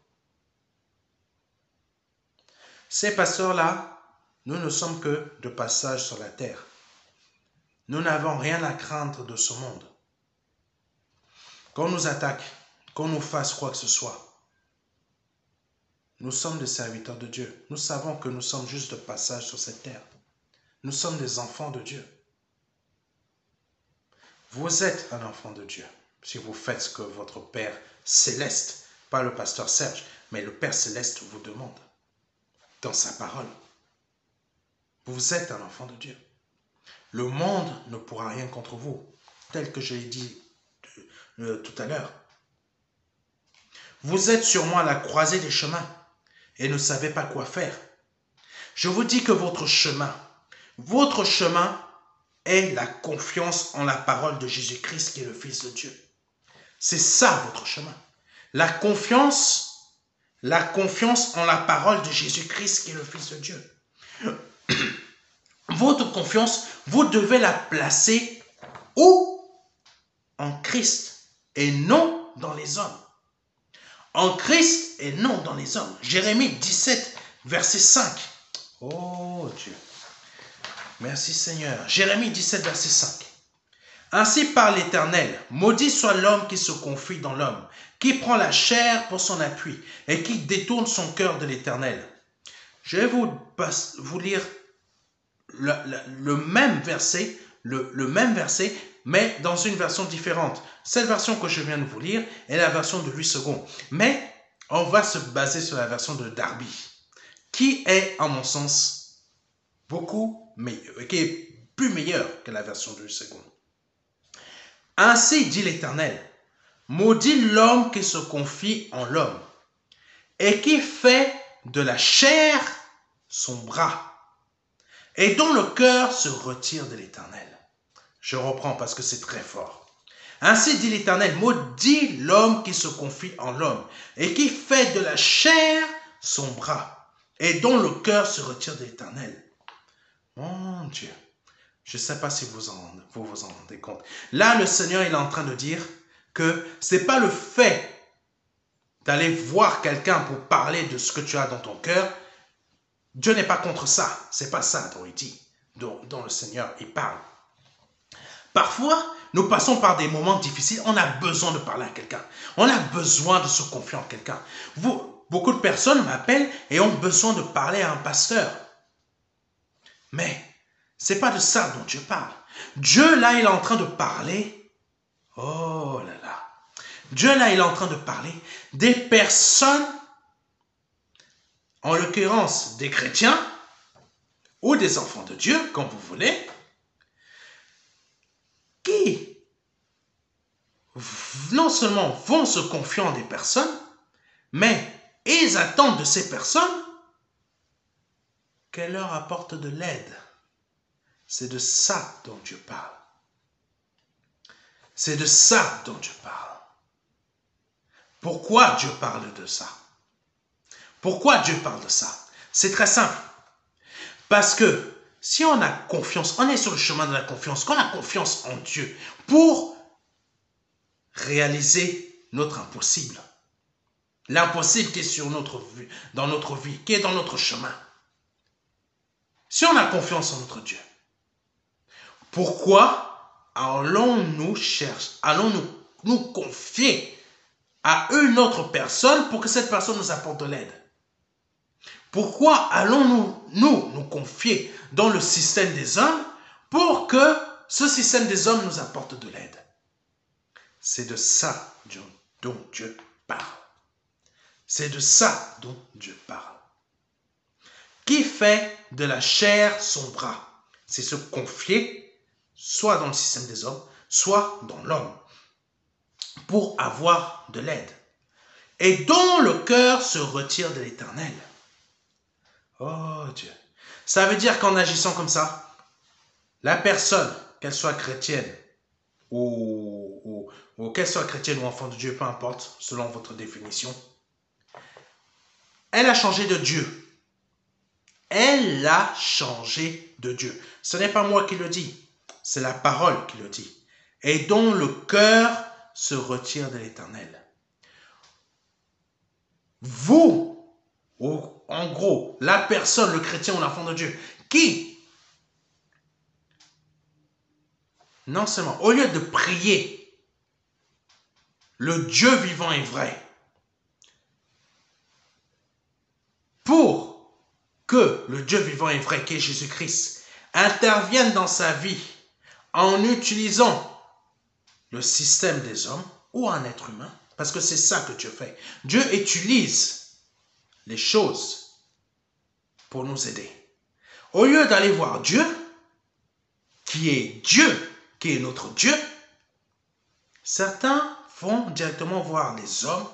Ces pasteurs-là, nous ne sommes que de passage sur la terre. Nous n'avons rien à craindre de ce monde. Qu'on nous attaque, qu'on nous fasse quoi que ce soit, nous sommes des serviteurs de Dieu. Nous savons que nous sommes juste de passage sur cette terre. Nous sommes des enfants de Dieu. Vous êtes un enfant de Dieu si vous faites ce que votre Père céleste, pas le pasteur Serge, mais le Père céleste vous demande dans sa parole. Vous êtes un enfant de Dieu. Le monde ne pourra rien contre vous, tel que je l'ai dit tout à l'heure. Vous êtes sûrement à la croisée des chemins et ne savez pas quoi faire. Je vous dis que votre chemin est la confiance en la parole de Jésus-Christ qui est le Fils de Dieu. C'est ça votre chemin. La confiance en la parole de Jésus-Christ qui est le Fils de Dieu. Votre confiance, vous devez la placer où? En Christ et non dans les hommes. En Christ et non dans les hommes. Jérémie 17, verset 5. Oh Dieu. Merci Seigneur. Jérémie 17, verset 5. Ainsi parle l'Éternel, maudit soit l'homme qui se confie dans l'homme, qui prend la chair pour son appui et qui détourne son cœur de l'Éternel. Je vais vous lire le même verset, mais dans une version différente. Cette version que je viens de vous lire est la version de Louis II. Mais on va se baser sur la version de Darby, qui est, à mon sens, qui est plus meilleure que la version de Louis II. Ainsi dit l'Éternel, maudit l'homme qui se confie en l'homme et qui fait de la chair son bras et dont le cœur se retire de l'Éternel. Je reprends parce que c'est très fort. Ainsi dit l'Éternel, maudit l'homme qui se confie en l'homme et qui fait de la chair son bras et dont le cœur se retire de l'Éternel. Mon Dieu, je ne sais pas si vous vous en rendez compte. Là, le Seigneur il est en train de dire que ce n'est pas le fait d'aller voir quelqu'un pour parler de ce que tu as dans ton cœur. Dieu n'est pas contre ça. Ce n'est pas ça dont il dit, dont le Seigneur il parle. Parfois, nous passons par des moments difficiles. On a besoin de parler à quelqu'un. On a besoin de se confier en quelqu'un. Beaucoup de personnes m'appellent et ont besoin de parler à un pasteur. Mais ce n'est pas de ça dont Dieu parle. Dieu, là, il est en train de parler. Oh là là. Dieu, là, il est en train de parler des personnes, en l'occurrence des chrétiens, ou des enfants de Dieu, comme vous voulez, qui non seulement vont se confier en des personnes, mais ils attendent de ces personnes qu'elles leur apportent de l'aide. C'est de ça dont Dieu parle. C'est de ça dont Dieu parle. Pourquoi Dieu parle de ça? Pourquoi Dieu parle de ça? C'est très simple. Parce que si on a confiance, on est sur le chemin de la confiance, qu'on a confiance en Dieu pour réaliser notre impossible. L'impossible qui est dans notre vie, qui est dans notre chemin. Si on a confiance en notre Dieu, pourquoi allons-nous nous confier à une autre personne pour que cette personne nous apporte de l'aide? Pourquoi allons-nous nous confier dans le système des hommes pour que ce système des hommes nous apporte de l'aide? C'est de ça dont Dieu parle. C'est de ça dont Dieu parle. Qui fait de la chair son bras? C'est se confier soit dans le système des hommes, soit dans l'homme, pour avoir de l'aide. Et dont le cœur se retire de l'Éternel. Oh Dieu. Ça veut dire qu'en agissant comme ça, la personne, qu'elle soit chrétienne ou qu'elle soit chrétienne ou enfant de Dieu, peu importe, selon votre définition, elle a changé de Dieu. Elle a changé de Dieu. Ce n'est pas moi qui le dis, c'est la parole qui le dit. Et dont le cœur se retire de l'Éternel. Vous, en gros, la personne, le chrétien ou l'enfant de Dieu, qui, non seulement, au lieu de prier le Dieu vivant et vrai, pour que le Dieu vivant et vrai, qui est Jésus-Christ, intervienne dans sa vie en utilisant le système des hommes ou un être humain, parce que c'est ça que Dieu fait. Dieu utilise les choses pour nous aider. Au lieu d'aller voir Dieu, qui est notre Dieu, certains vont directement voir les hommes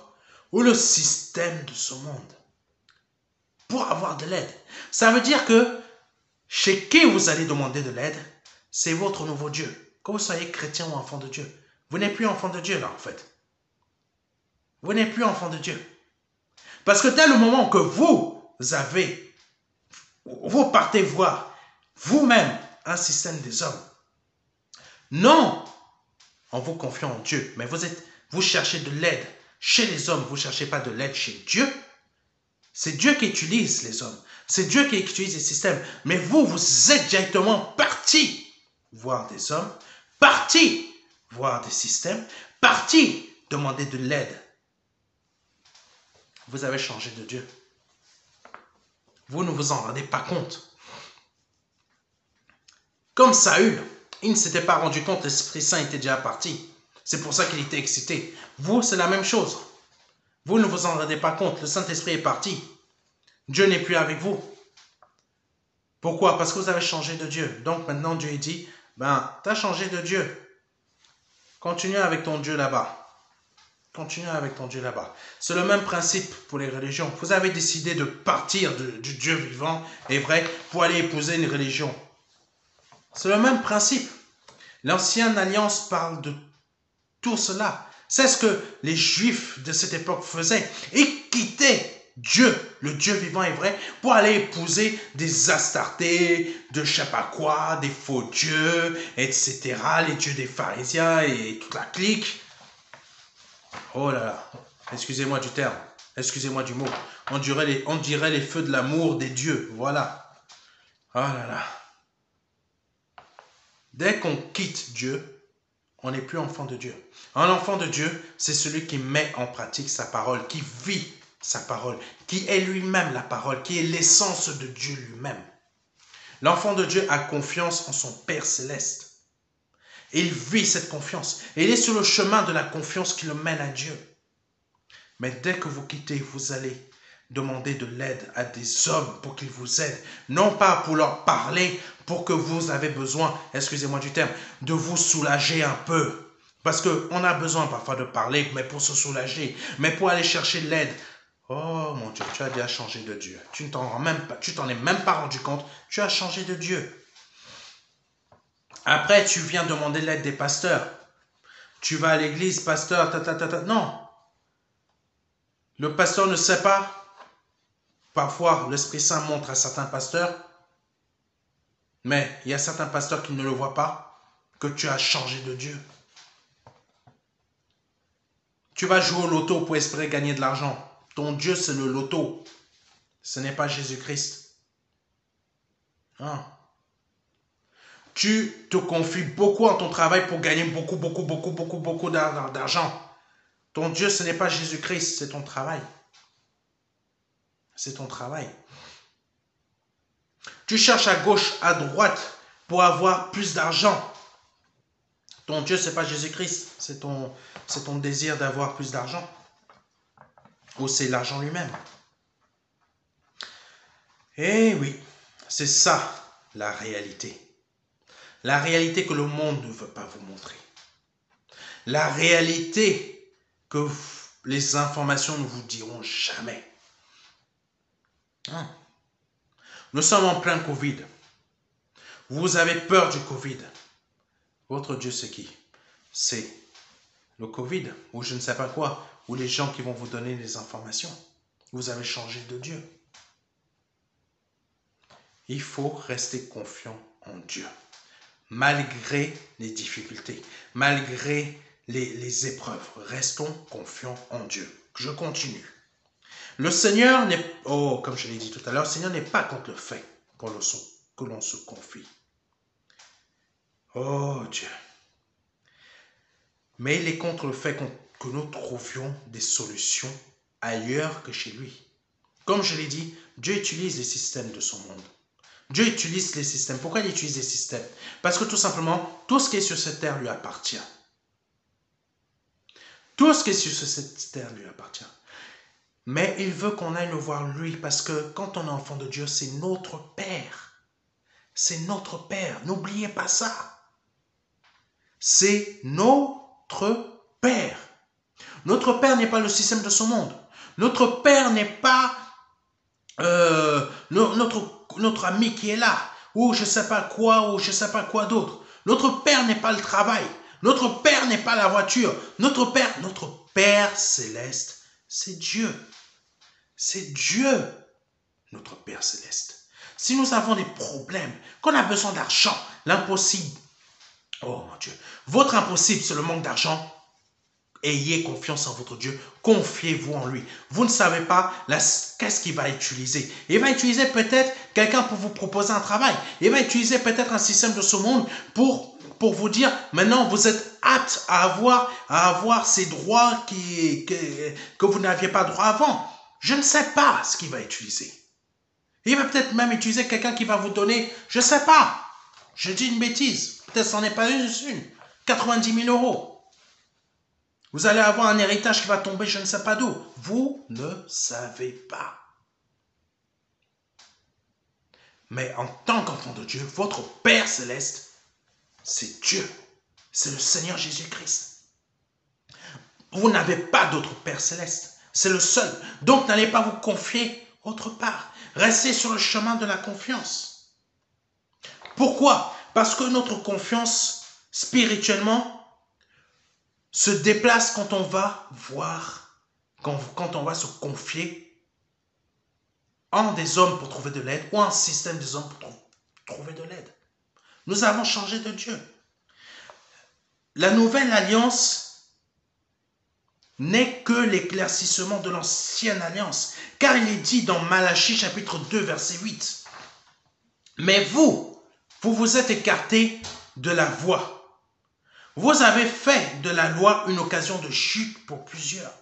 ou le système de ce monde pour avoir de l'aide. Ça veut dire que chez qui vous allez demander de l'aide, c'est votre nouveau Dieu. Que vous soyez chrétien ou enfant de Dieu. Vous n'êtes plus enfant de Dieu là en fait. Vous n'êtes plus enfant de Dieu. Parce que dès le moment que vous partez voir vous-même un système des hommes, non en vous confiant en Dieu, mais vous cherchez de l'aide chez les hommes, vous ne cherchez pas de l'aide chez Dieu. C'est Dieu qui utilise les hommes. C'est Dieu qui utilise les systèmes. Mais vous êtes directement parti voir des hommes, parti voir des systèmes, parti demander de l'aide. Vous avez changé de Dieu. Vous ne vous en rendez pas compte. Comme Saül, il ne s'était pas rendu compte, l'Esprit Saint était déjà parti. C'est pour ça qu'il était excité. Vous, c'est la même chose. Vous ne vous en rendez pas compte, le Saint-Esprit est parti. Dieu n'est plus avec vous. Pourquoi? Parce que vous avez changé de Dieu. Donc maintenant, Dieu dit, tu as changé de Dieu. Continue avec ton Dieu là-bas. Continue avec ton Dieu là-bas. C'est le même principe pour les religions. Vous avez décidé de partir du Dieu vivant et vrai pour aller épouser une religion. C'est le même principe. L'ancienne alliance parle de tout cela. C'est ce que les Juifs de cette époque faisaient. Ils quittaient Dieu, le Dieu vivant et vrai, pour aller épouser des Astartés, de je sais pas quoi, des faux dieux, etc. Les dieux des pharisiens et toute la clique. Oh là là, excusez-moi du terme, excusez-moi du mot. On dirait les feux de l'amour des dieux, voilà. Oh là là. Dès qu'on quitte Dieu, on n'est plus enfant de Dieu. Un enfant de Dieu, c'est celui qui met en pratique sa parole, qui vit sa parole, qui est lui-même la parole, qui est l'essence de Dieu lui-même. L'enfant de Dieu a confiance en son Père céleste. Il vit cette confiance. Il est sur le chemin de la confiance qui le mène à Dieu. Mais dès que vous quittez, vous allez Demandez de l'aide à des hommes pour qu'ils vous aident. Non pas pour leur parler, pour que vous avez besoin, excusez-moi du terme, de vous soulager un peu. Parce qu'on a besoin parfois de parler, mais pour se soulager, mais pour aller chercher de l'aide. Oh mon Dieu, tu as déjà changé de Dieu. Tu ne t'en es même pas rendu compte. Tu as changé de Dieu. Après, tu viens demander l'aide des pasteurs. Tu vas à l'église, pasteur, Non. Le pasteur ne sait pas. Parfois, l'Esprit Saint montre à certains pasteurs, mais il y a certains pasteurs qui ne le voient pas, que tu as changé de Dieu. Tu vas jouer au loto pour espérer gagner de l'argent. Ton Dieu, c'est le loto. Ce n'est pas Jésus-Christ. Hein? Tu te confies beaucoup en ton travail pour gagner beaucoup d'argent. Ton Dieu, ce n'est pas Jésus-Christ, c'est ton travail. C'est ton travail. Tu cherches à gauche, à droite pour avoir plus d'argent. Ton Dieu, ce n'est pas Jésus-Christ, c'est ton désir d'avoir plus d'argent. Ou c'est l'argent lui-même. Eh oui, c'est ça la réalité. La réalité que le monde ne veut pas vous montrer. La réalité que les informations ne vous diront jamais. Hein? Nous sommes en plein Covid. Vous avez peur du Covid. Votre Dieu, c'est qui? C'est le Covid, ou je ne sais pas quoi, ou les gens qui vont vous donner des informations. Vous avez changé de Dieu. Il faut rester confiant en Dieu. Malgré les difficultés, malgré les épreuves, restons confiants en Dieu. Je continue. Le Seigneur n'est, comme je l'ai dit tout à l'heure, le Seigneur n'est pas contre le fait que l'on se confie. Oh Dieu. Mais il est contre le fait que nous trouvions des solutions ailleurs que chez lui. Comme je l'ai dit, Dieu utilise les systèmes de son monde. Dieu utilise les systèmes. Pourquoi il utilise les systèmes? Parce que tout simplement, tout ce qui est sur cette terre lui appartient. Tout ce qui est sur cette terre lui appartient. Mais il veut qu'on aille le voir lui, parce que quand on est enfant de Dieu, c'est notre Père. C'est notre Père. N'oubliez pas ça. C'est notre Père. Notre Père n'est pas le système de ce monde. Notre Père n'est pas notre ami qui est là, ou je ne sais pas quoi, ou je ne sais pas quoi d'autre. Notre Père n'est pas le travail. Notre Père n'est pas la voiture. Notre Père céleste, c'est Dieu. C'est Dieu, notre Père céleste. Si nous avons des problèmes, qu'on a besoin d'argent, l'impossible, oh mon Dieu, votre impossible, c'est le manque d'argent. Ayez confiance en votre Dieu, confiez-vous en lui. Vous ne savez pas qu'est-ce qu'il va utiliser. Il va utiliser peut-être quelqu'un pour vous proposer un travail. Il va utiliser peut-être un système de ce monde pour vous dire, maintenant vous êtes apte à avoir ces droits que vous n'aviez pas droit avant. Je ne sais pas ce qu'il va utiliser. Il va peut-être même utiliser quelqu'un qui va vous donner, je ne sais pas, je dis une bêtise, peut-être ce n'en est pas une, 90 000 euros. Vous allez avoir un héritage qui va tomber je ne sais pas d'où. Vous ne savez pas. Mais en tant qu'enfant de Dieu, votre Père céleste, c'est Dieu. C'est le Seigneur Jésus-Christ. Vous n'avez pas d'autre Père céleste. C'est le seul. Donc n'allez pas vous confier autre part. Restez sur le chemin de la confiance. Pourquoi? Parce que notre confiance spirituellement se déplace quand on va voir, quand on va se confier en des hommes pour trouver de l'aide ou en un système des hommes pour trouver de l'aide. Nous avons changé de Dieu. La nouvelle alliance n'est que l'éclaircissement de l'ancienne alliance, car il est dit dans Malachie chapitre 2 verset 8. Mais vous vous êtes écartés de la voie. Vous avez fait de la loi une occasion de chute pour plusieurs.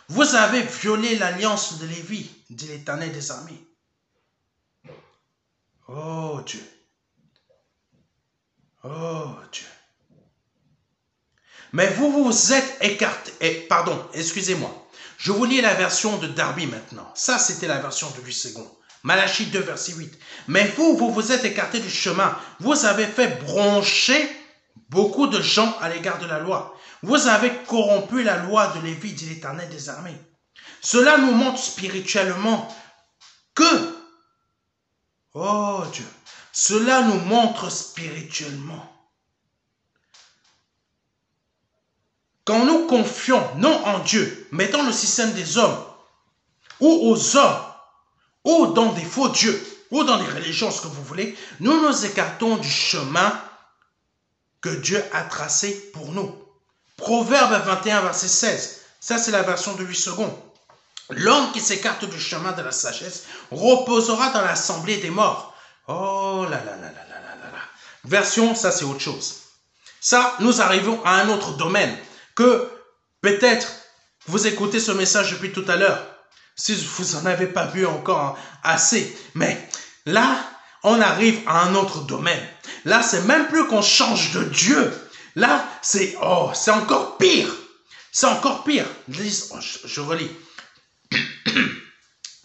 Vous avez violé l'alliance de Lévi, dit l'Éternel des armées. Oh Dieu. Oh Dieu. Mais vous vous êtes écartés. Excusez-moi. Je vous lis la version de Darby maintenant. Ça, c'était la version de 8 secondes. Malachie 2, verset 8. Mais vous vous êtes écartés du chemin. Vous avez fait broncher beaucoup de gens à l'égard de la loi. Vous avez corrompu la loi de Lévi, dit l'Éternel des armées. Cela nous montre spirituellement que, oh Dieu, cela nous montre spirituellement. Quand nous confions non en Dieu, mais dans le système des hommes, ou aux hommes, ou dans des faux dieux, ou dans les religions, ce que vous voulez, nous nous écartons du chemin que Dieu a tracé pour nous. Proverbe 21, verset 16. Ça, c'est la version de 8 secondes. L'homme qui s'écarte du chemin de la sagesse reposera dans l'assemblée des morts. Oh là là là là là là là. Version, ça c'est autre chose. Ça, nous arrivons à un autre domaine que peut-être vous écoutez ce message depuis tout à l'heure. Si vous n'en avez pas vu encore assez. Mais là, on arrive à un autre domaine. Là, c'est même plus qu'on change de Dieu. Là, c'est encore pire. C'est encore pire. Je relis.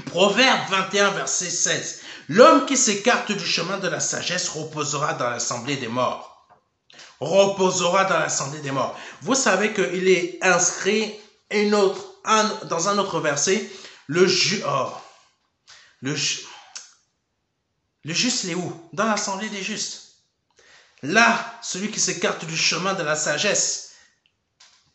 Proverbe 21, verset 16. L'homme qui s'écarte du chemin de la sagesse reposera dans l'assemblée des morts. Reposera dans l'assemblée des morts. Vous savez qu'il est inscrit dans un autre verset. Le juste, il est où? Dans l'assemblée des justes. Là, celui qui s'écarte du chemin de la sagesse,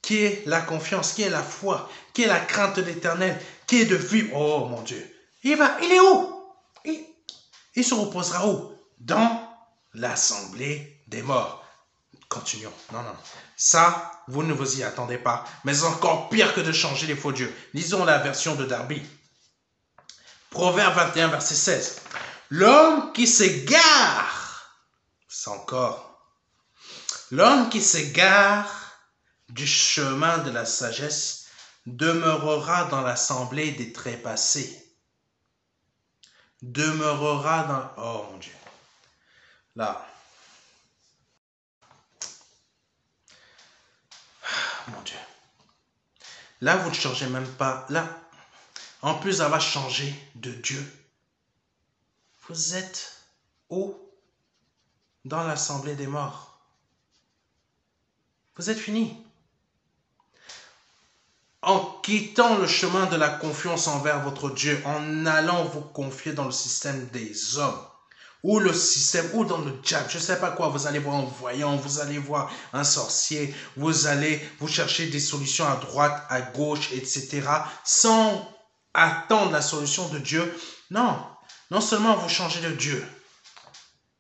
qui est la confiance, qui est la foi, qui est la crainte de l'Éternel, qui est de vivre. Oh mon Dieu. Il est où? Il se reposera où? Dans l'assemblée des morts. Continuons. Non. Ça, vous ne vous y attendez pas. Mais encore pire que de changer les faux dieux. Lisons la version de Darby. Proverbe 21, verset 16. L'homme qui s'égare, c'est encore. L'homme qui s'égare du chemin de la sagesse demeurera dans l'assemblée des trépassés. Demeurera dans... Oh mon Dieu. Là. Mon Dieu. Là, vous ne changez même pas. Là, en plus d'avoir changé de Dieu, vous êtes où? Dans l'assemblée des morts. Vous êtes fini. En quittant le chemin de la confiance envers votre Dieu, en allant vous confier dans le système des hommes, ou le système, ou dans le diable, je ne sais pas quoi, vous allez voir un voyant, vous allez voir un sorcier, vous allez vous chercher des solutions à droite, à gauche, etc., sans attendre la solution de Dieu. Non seulement vous changez de Dieu,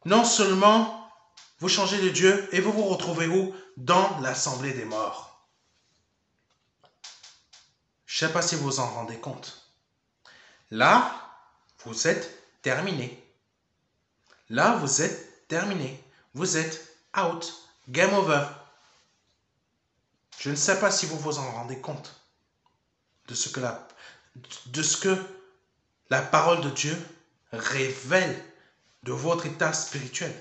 non seulement vous changez de Dieu, et vous vous retrouvez où? Dans l'assemblée des morts. Je ne sais pas si vous vous en rendez compte. Là, vous êtes terminé. Là, vous êtes terminé. Vous êtes out. Game over. Je ne sais pas si vous vous en rendez compte de ce que la parole de Dieu révèle de votre état spirituel.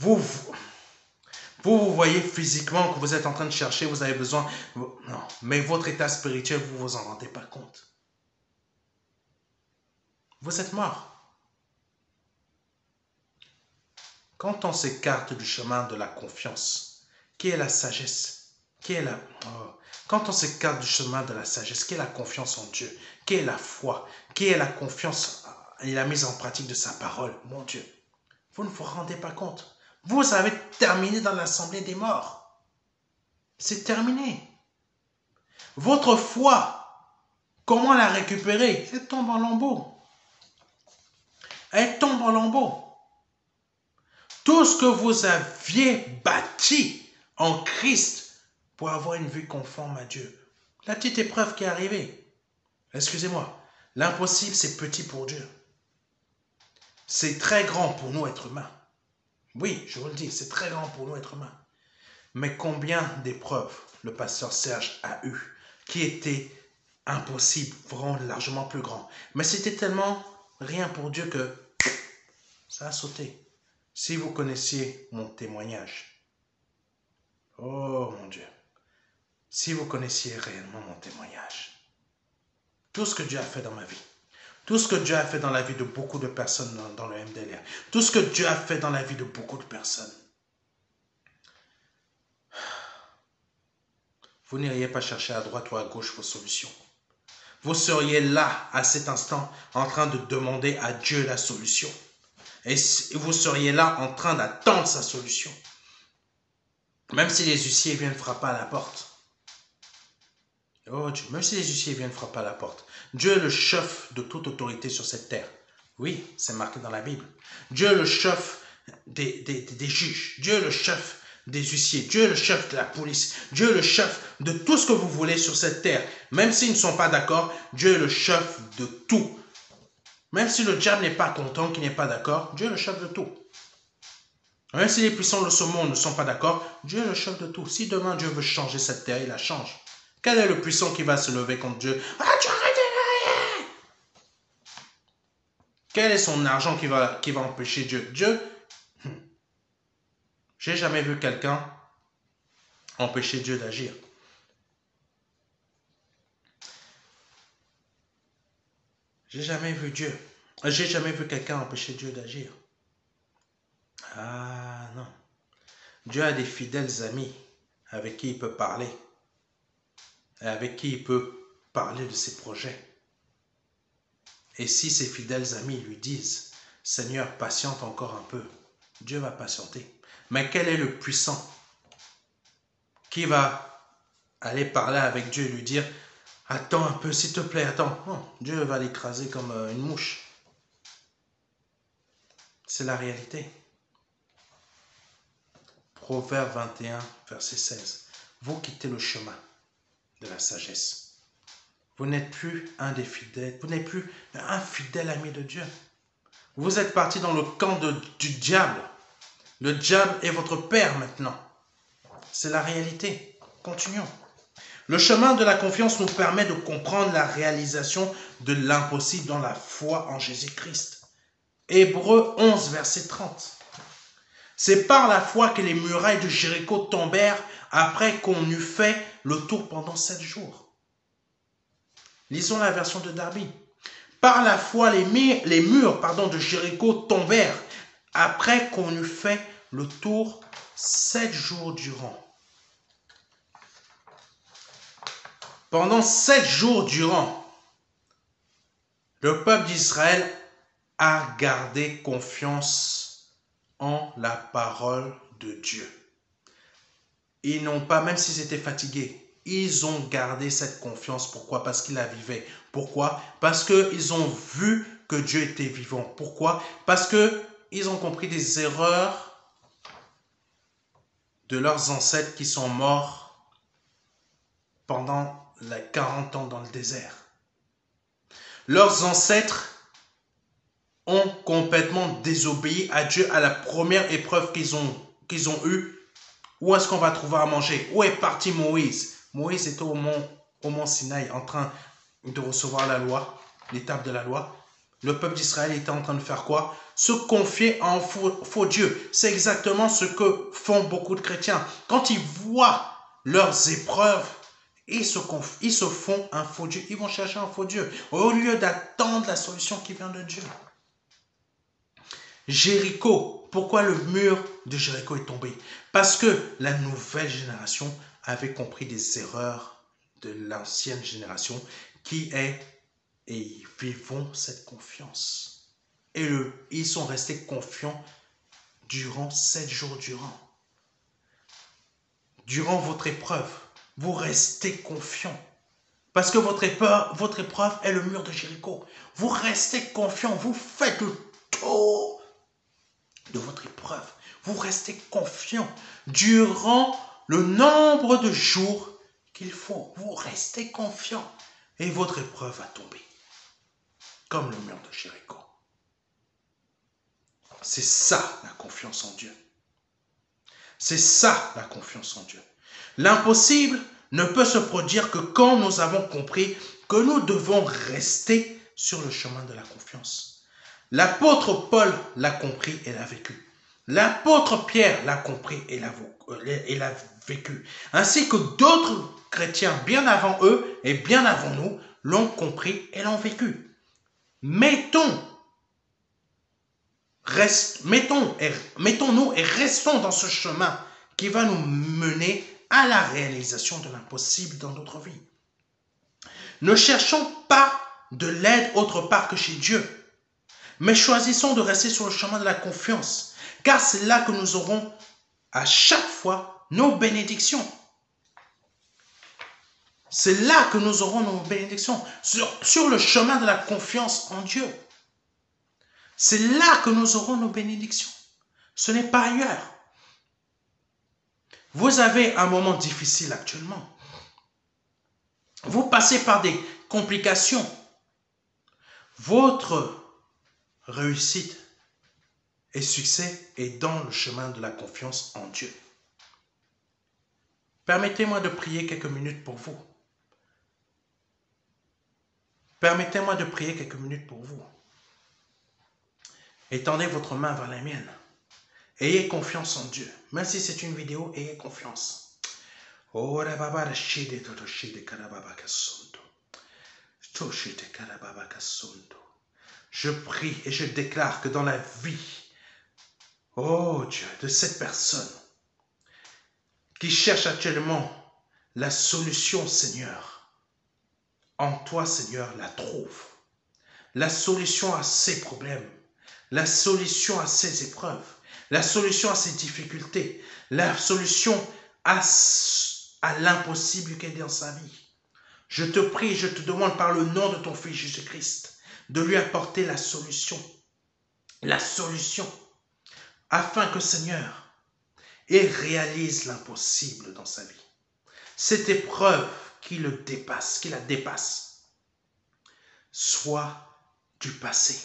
Vous voyez physiquement que vous êtes en train de chercher, vous avez besoin... Non, mais votre état spirituel, vous ne vous en rendez pas compte. Vous êtes mort. Quand on s'écarte du chemin de la confiance, qui est la sagesse, quand on s'écarte du chemin de la sagesse, qui est la confiance en Dieu, qui est la foi, qui est la confiance et la mise en pratique de sa parole, mon Dieu, vous ne vous rendez pas compte. Vous avez terminé dans l'assemblée des morts. C'est terminé. Votre foi, comment la récupérer? Elle tombe en lambeaux. Elle tombe en lambeaux. Tout ce que vous aviez bâti en Christ pour avoir une vie conforme à Dieu. La petite épreuve qui est arrivée. Excusez-moi. L'impossible, c'est petit pour Dieu. C'est très grand pour nous, êtres humains. Oui, je vous le dis, c'est très grand pour nous, êtres humains. Mais combien d'épreuves le pasteur Serge a eu qui étaient impossibles, vraiment largement plus grands. Mais c'était tellement rien pour Dieu que ça a sauté. Si vous connaissiez mon témoignage, oh mon Dieu, Si vous connaissiez réellement mon témoignage, tout ce que Dieu a fait dans ma vie, tout ce que Dieu a fait dans la vie de beaucoup de personnes dans le MDLR, tout ce que Dieu a fait dans la vie de beaucoup de personnes, vous n'iriez pas chercher à droite ou à gauche vos solutions. Vous seriez là, à cet instant, en train de demander à Dieu la solution. Et vous seriez là, en train d'attendre sa solution. Même si les huissiers viennent frapper à la porte. Oh Dieu, même si les huissiers viennent frapper à la porte. Dieu est le chef de toute autorité sur cette terre. Oui, c'est marqué dans la Bible. Dieu est le chef des juges. Dieu est le chef des huissiers. Dieu est le chef de la police. Dieu est le chef de tout ce que vous voulez sur cette terre. Même s'ils ne sont pas d'accord, Dieu est le chef de tout. Même si le diable n'est pas content, qu'il n'est pas d'accord, Dieu est le chef de tout. Même si les puissants de ce monde ne sont pas d'accord, Dieu est le chef de tout. Si demain Dieu veut changer cette terre, il la change. Quel est le puissant qui va se lever contre Dieu? Ah, tu arrêtes de rien! Quel est son argent qui va empêcher Dieu? Dieu, j'ai jamais vu quelqu'un empêcher Dieu d'agir. J'ai jamais vu quelqu'un empêcher Dieu d'agir. Ah non. Dieu a des fidèles amis avec qui il peut parler. Et avec qui il peut parler de ses projets. Et si ses fidèles amis lui disent, Seigneur, patiente encore un peu, Dieu va patienter. Mais quel est le puissant qui va aller parler avec Dieu et lui dire, attends un peu, s'il te plaît, attends. Non, Dieu va l'écraser comme une mouche. C'est la réalité. Proverbe 21, verset 16. Vous quittez le chemin de la sagesse. Vous n'êtes plus un des fidèles, vous n'êtes plus un fidèle ami de Dieu. Vous êtes parti dans le camp du diable. Le diable est votre père maintenant. C'est la réalité. Continuons. Le chemin de la confiance nous permet de comprendre la réalisation de l'impossible dans la foi en Jésus-Christ. Hébreux 11, verset 30. C'est par la foi que les murailles de Jéricho tombèrent après qu'on eut fait le tour pendant 7 jours. Lisons la version de Darby. Par la foi, les murs de Jéricho tombèrent après qu'on eut fait le tour 7 jours durant. Pendant 7 jours durant, le peuple d'Israël a gardé confiance en la parole de Dieu. Ils n'ont pas, même s'ils étaient fatigués, ils ont gardé cette confiance. Pourquoi? Parce qu'ils la vivaient. Pourquoi? Parce qu'ils ont vu que Dieu était vivant. Pourquoi? Parce qu'ils ont compris des erreurs de leurs ancêtres qui sont morts pendant les 40 ans dans le désert. Leurs ancêtres ont complètement désobéi à Dieu à la première épreuve qu'ils ont eue. Où est-ce qu'on va trouver à manger? Où est parti Moïse? Moïse était au mont Sinaï en train de recevoir la loi, l'étape de la loi. Le peuple d'Israël était en train de faire quoi? Se confier à un faux Dieu. C'est exactement ce que font beaucoup de chrétiens. Quand ils voient leurs épreuves, ils se font un faux Dieu. Ils vont chercher un faux Dieu au lieu d'attendre la solution qui vient de Dieu. Jéricho, pourquoi le mur de Jéricho est tombé? Parce que la nouvelle génération avait compris des erreurs de l'ancienne génération qui est, et ils vivons cette confiance. Et ils sont restés confiants durant 7 jours durant. Durant votre épreuve, vous restez confiants. Parce que votre épreuve est le mur de Jéricho. Vous restez confiants, vous faites le tour de votre épreuve. Vous restez confiant durant le nombre de jours qu'il faut. Vous restez confiant et votre épreuve va tomber. Comme le mur de Jéricho. C'est ça la confiance en Dieu. C'est ça la confiance en Dieu. L'impossible ne peut se produire que quand nous avons compris que nous devons rester sur le chemin de la confiance. L'apôtre Paul l'a compris et l'a vécu. L'apôtre Pierre l'a compris et l'a vécu. Ainsi que d'autres chrétiens bien avant eux et bien avant nous l'ont compris et l'ont vécu. Mettons-nous et restons dans ce chemin qui va nous mener à la réalisation de l'impossible dans notre vie. Ne cherchons pas de l'aide autre part que chez Dieu, mais choisissons de rester sur le chemin de la confiance, car c'est là que nous aurons à chaque fois nos bénédictions. C'est là que nous aurons nos bénédictions, sur le chemin de la confiance en Dieu. C'est là que nous aurons nos bénédictions. Ce n'est pas ailleurs. Vous avez un moment difficile actuellement. Vous passez par des complications. Votre réussite et succès est dans le chemin de la confiance en Dieu. Permettez-moi de prier quelques minutes pour vous. Permettez-moi de prier quelques minutes pour vous. Étendez votre main vers la mienne. Ayez confiance en Dieu. Même si c'est une vidéo, ayez confiance. Je prie et je déclare que dans la vie, oh Dieu, de cette personne qui cherche actuellement la solution, Seigneur, en toi, Seigneur, la trouve. La solution à ses problèmes, la solution à ses épreuves, la solution à ses difficultés, la solution à l'impossible qu'elle est dans sa vie. Je te prie, je te demande par le nom de ton Fils Jésus-Christ de lui apporter la solution, afin que, Seigneur, il réalise l'impossible dans sa vie. Cette épreuve qui la dépasse, soit du passé.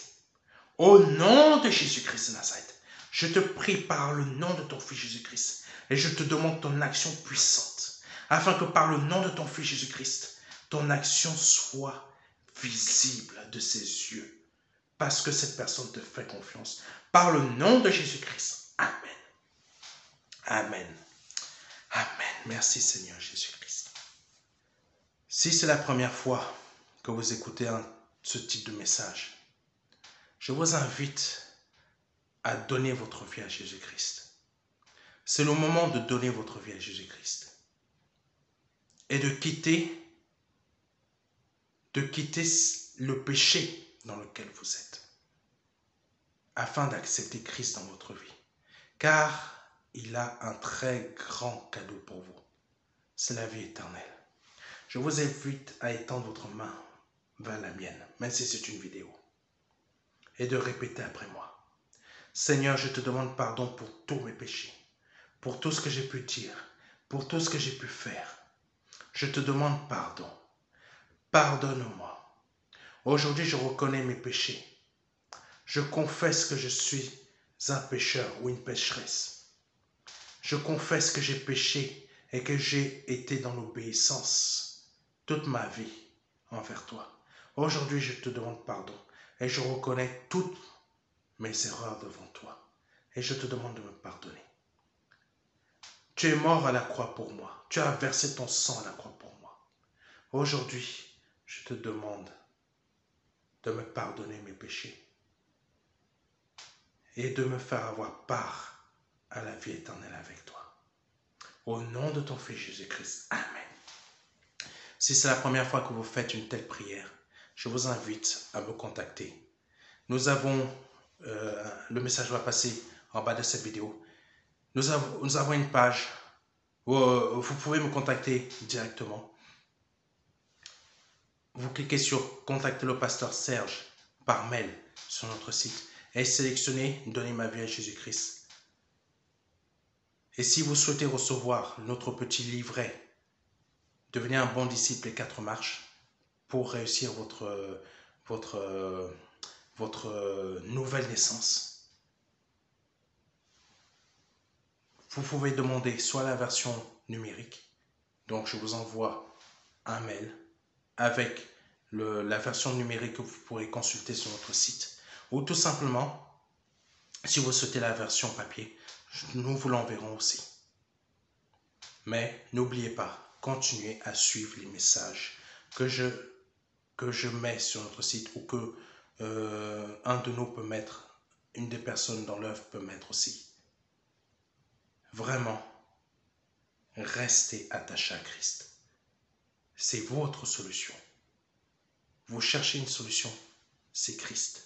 Au nom de Jésus-Christ de Nazareth, je te prie par le nom de ton Fils Jésus-Christ et je te demande ton action puissante, afin que par le nom de ton Fils Jésus-Christ, ton action soit visible de ses yeux, parce que cette personne te fait confiance. Par le nom de Jésus-Christ. Amen. Amen. Amen. Merci Seigneur Jésus-Christ. Si c'est la première fois que vous écoutez ce type de message, je vous invite à donner votre vie à Jésus-Christ. C'est le moment de donner votre vie à Jésus-Christ et de quitter le péché dans lequel vous êtes, afin d'accepter Christ dans votre vie, car il a un très grand cadeau pour vous, c'est la vie éternelle. Je vous invite à étendre votre main vers la mienne, même si c'est une vidéo, et de répéter après moi. Seigneur, je te demande pardon pour tous mes péchés, pour tout ce que j'ai pu dire, pour tout ce que j'ai pu faire. Je te demande pardon. Pardonne-moi. Aujourd'hui, je reconnais mes péchés. Je confesse que je suis un pécheur ou une pécheresse. Je confesse que j'ai péché et que j'ai été dans l'obéissance toute ma vie envers toi. Aujourd'hui, je te demande pardon et je reconnais toutes mes erreurs devant toi et je te demande de me pardonner. Tu es mort à la croix pour moi. Tu as versé ton sang à la croix pour moi. Aujourd'hui, je te demande de me pardonner mes péchés et de me faire avoir part à la vie éternelle avec toi. Au nom de ton Fils Jésus-Christ. Amen. Si c'est la première fois que vous faites une telle prière, je vous invite à me contacter. Nous avons, le message va passer en bas de cette vidéo. Nous avons une page où vous pouvez me contacter directement. Vous cliquez sur « Contacter le pasteur Serge » par mail sur notre site et sélectionnez « Donner ma vie à Jésus-Christ ». Et si vous souhaitez recevoir notre petit livret « Devenir un bon disciple et 4 marches » pour réussir votre nouvelle naissance, vous pouvez demander soit la version numérique, donc je vous envoie un mail avec la version numérique que vous pourrez consulter sur notre site, ou tout simplement, si vous souhaitez la version papier, nous vous l'enverrons aussi. Mais n'oubliez pas, continuer à suivre les messages que je mets sur notre site ou que un de nous peut mettre, une des personnes dans l'œuvre peut mettre aussi. Vraiment, restez attachés à Christ. C'est votre solution. Vous cherchez une solution, c'est Christ.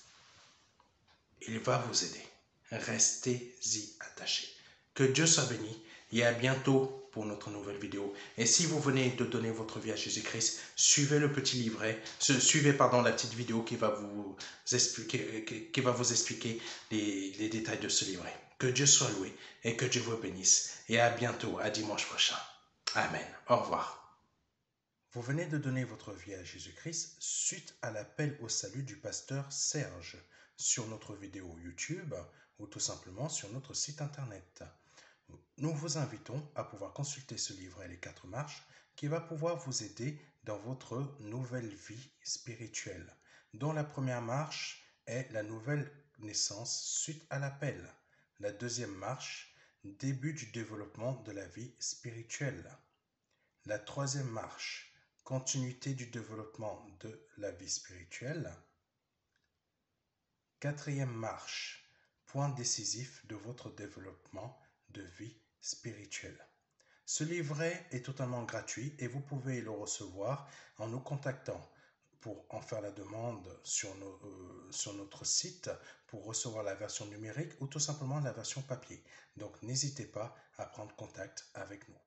Il va vous aider. Restez-y attachés. Que Dieu soit béni et à bientôt pour notre nouvelle vidéo. Et si vous venez de donner votre vie à Jésus-Christ, suivez le petit livret, suivez la petite vidéo qui va vous expliquer les détails de ce livret. Que Dieu soit loué et que Dieu vous bénisse. Et à bientôt, à dimanche prochain. Amen. Au revoir. Vous venez de donner votre vie à Jésus-Christ suite à l'appel au salut du pasteur Serge sur notre vidéo YouTube ou tout simplement sur notre site internet. Nous vous invitons à pouvoir consulter ce livret Les 4 marches qui va pouvoir vous aider dans votre nouvelle vie spirituelle, dont la première marche est la nouvelle naissance suite à l'appel. La deuxième marche, début du développement de la vie spirituelle. La troisième marche, continuité du développement de la vie spirituelle. Quatrième marche, point décisif de votre développement de vie spirituelle. Ce livret est totalement gratuit et vous pouvez le recevoir en nous contactant pour en faire la demande sur notre site pour recevoir la version numérique ou tout simplement la version papier. Donc n'hésitez pas à prendre contact avec nous.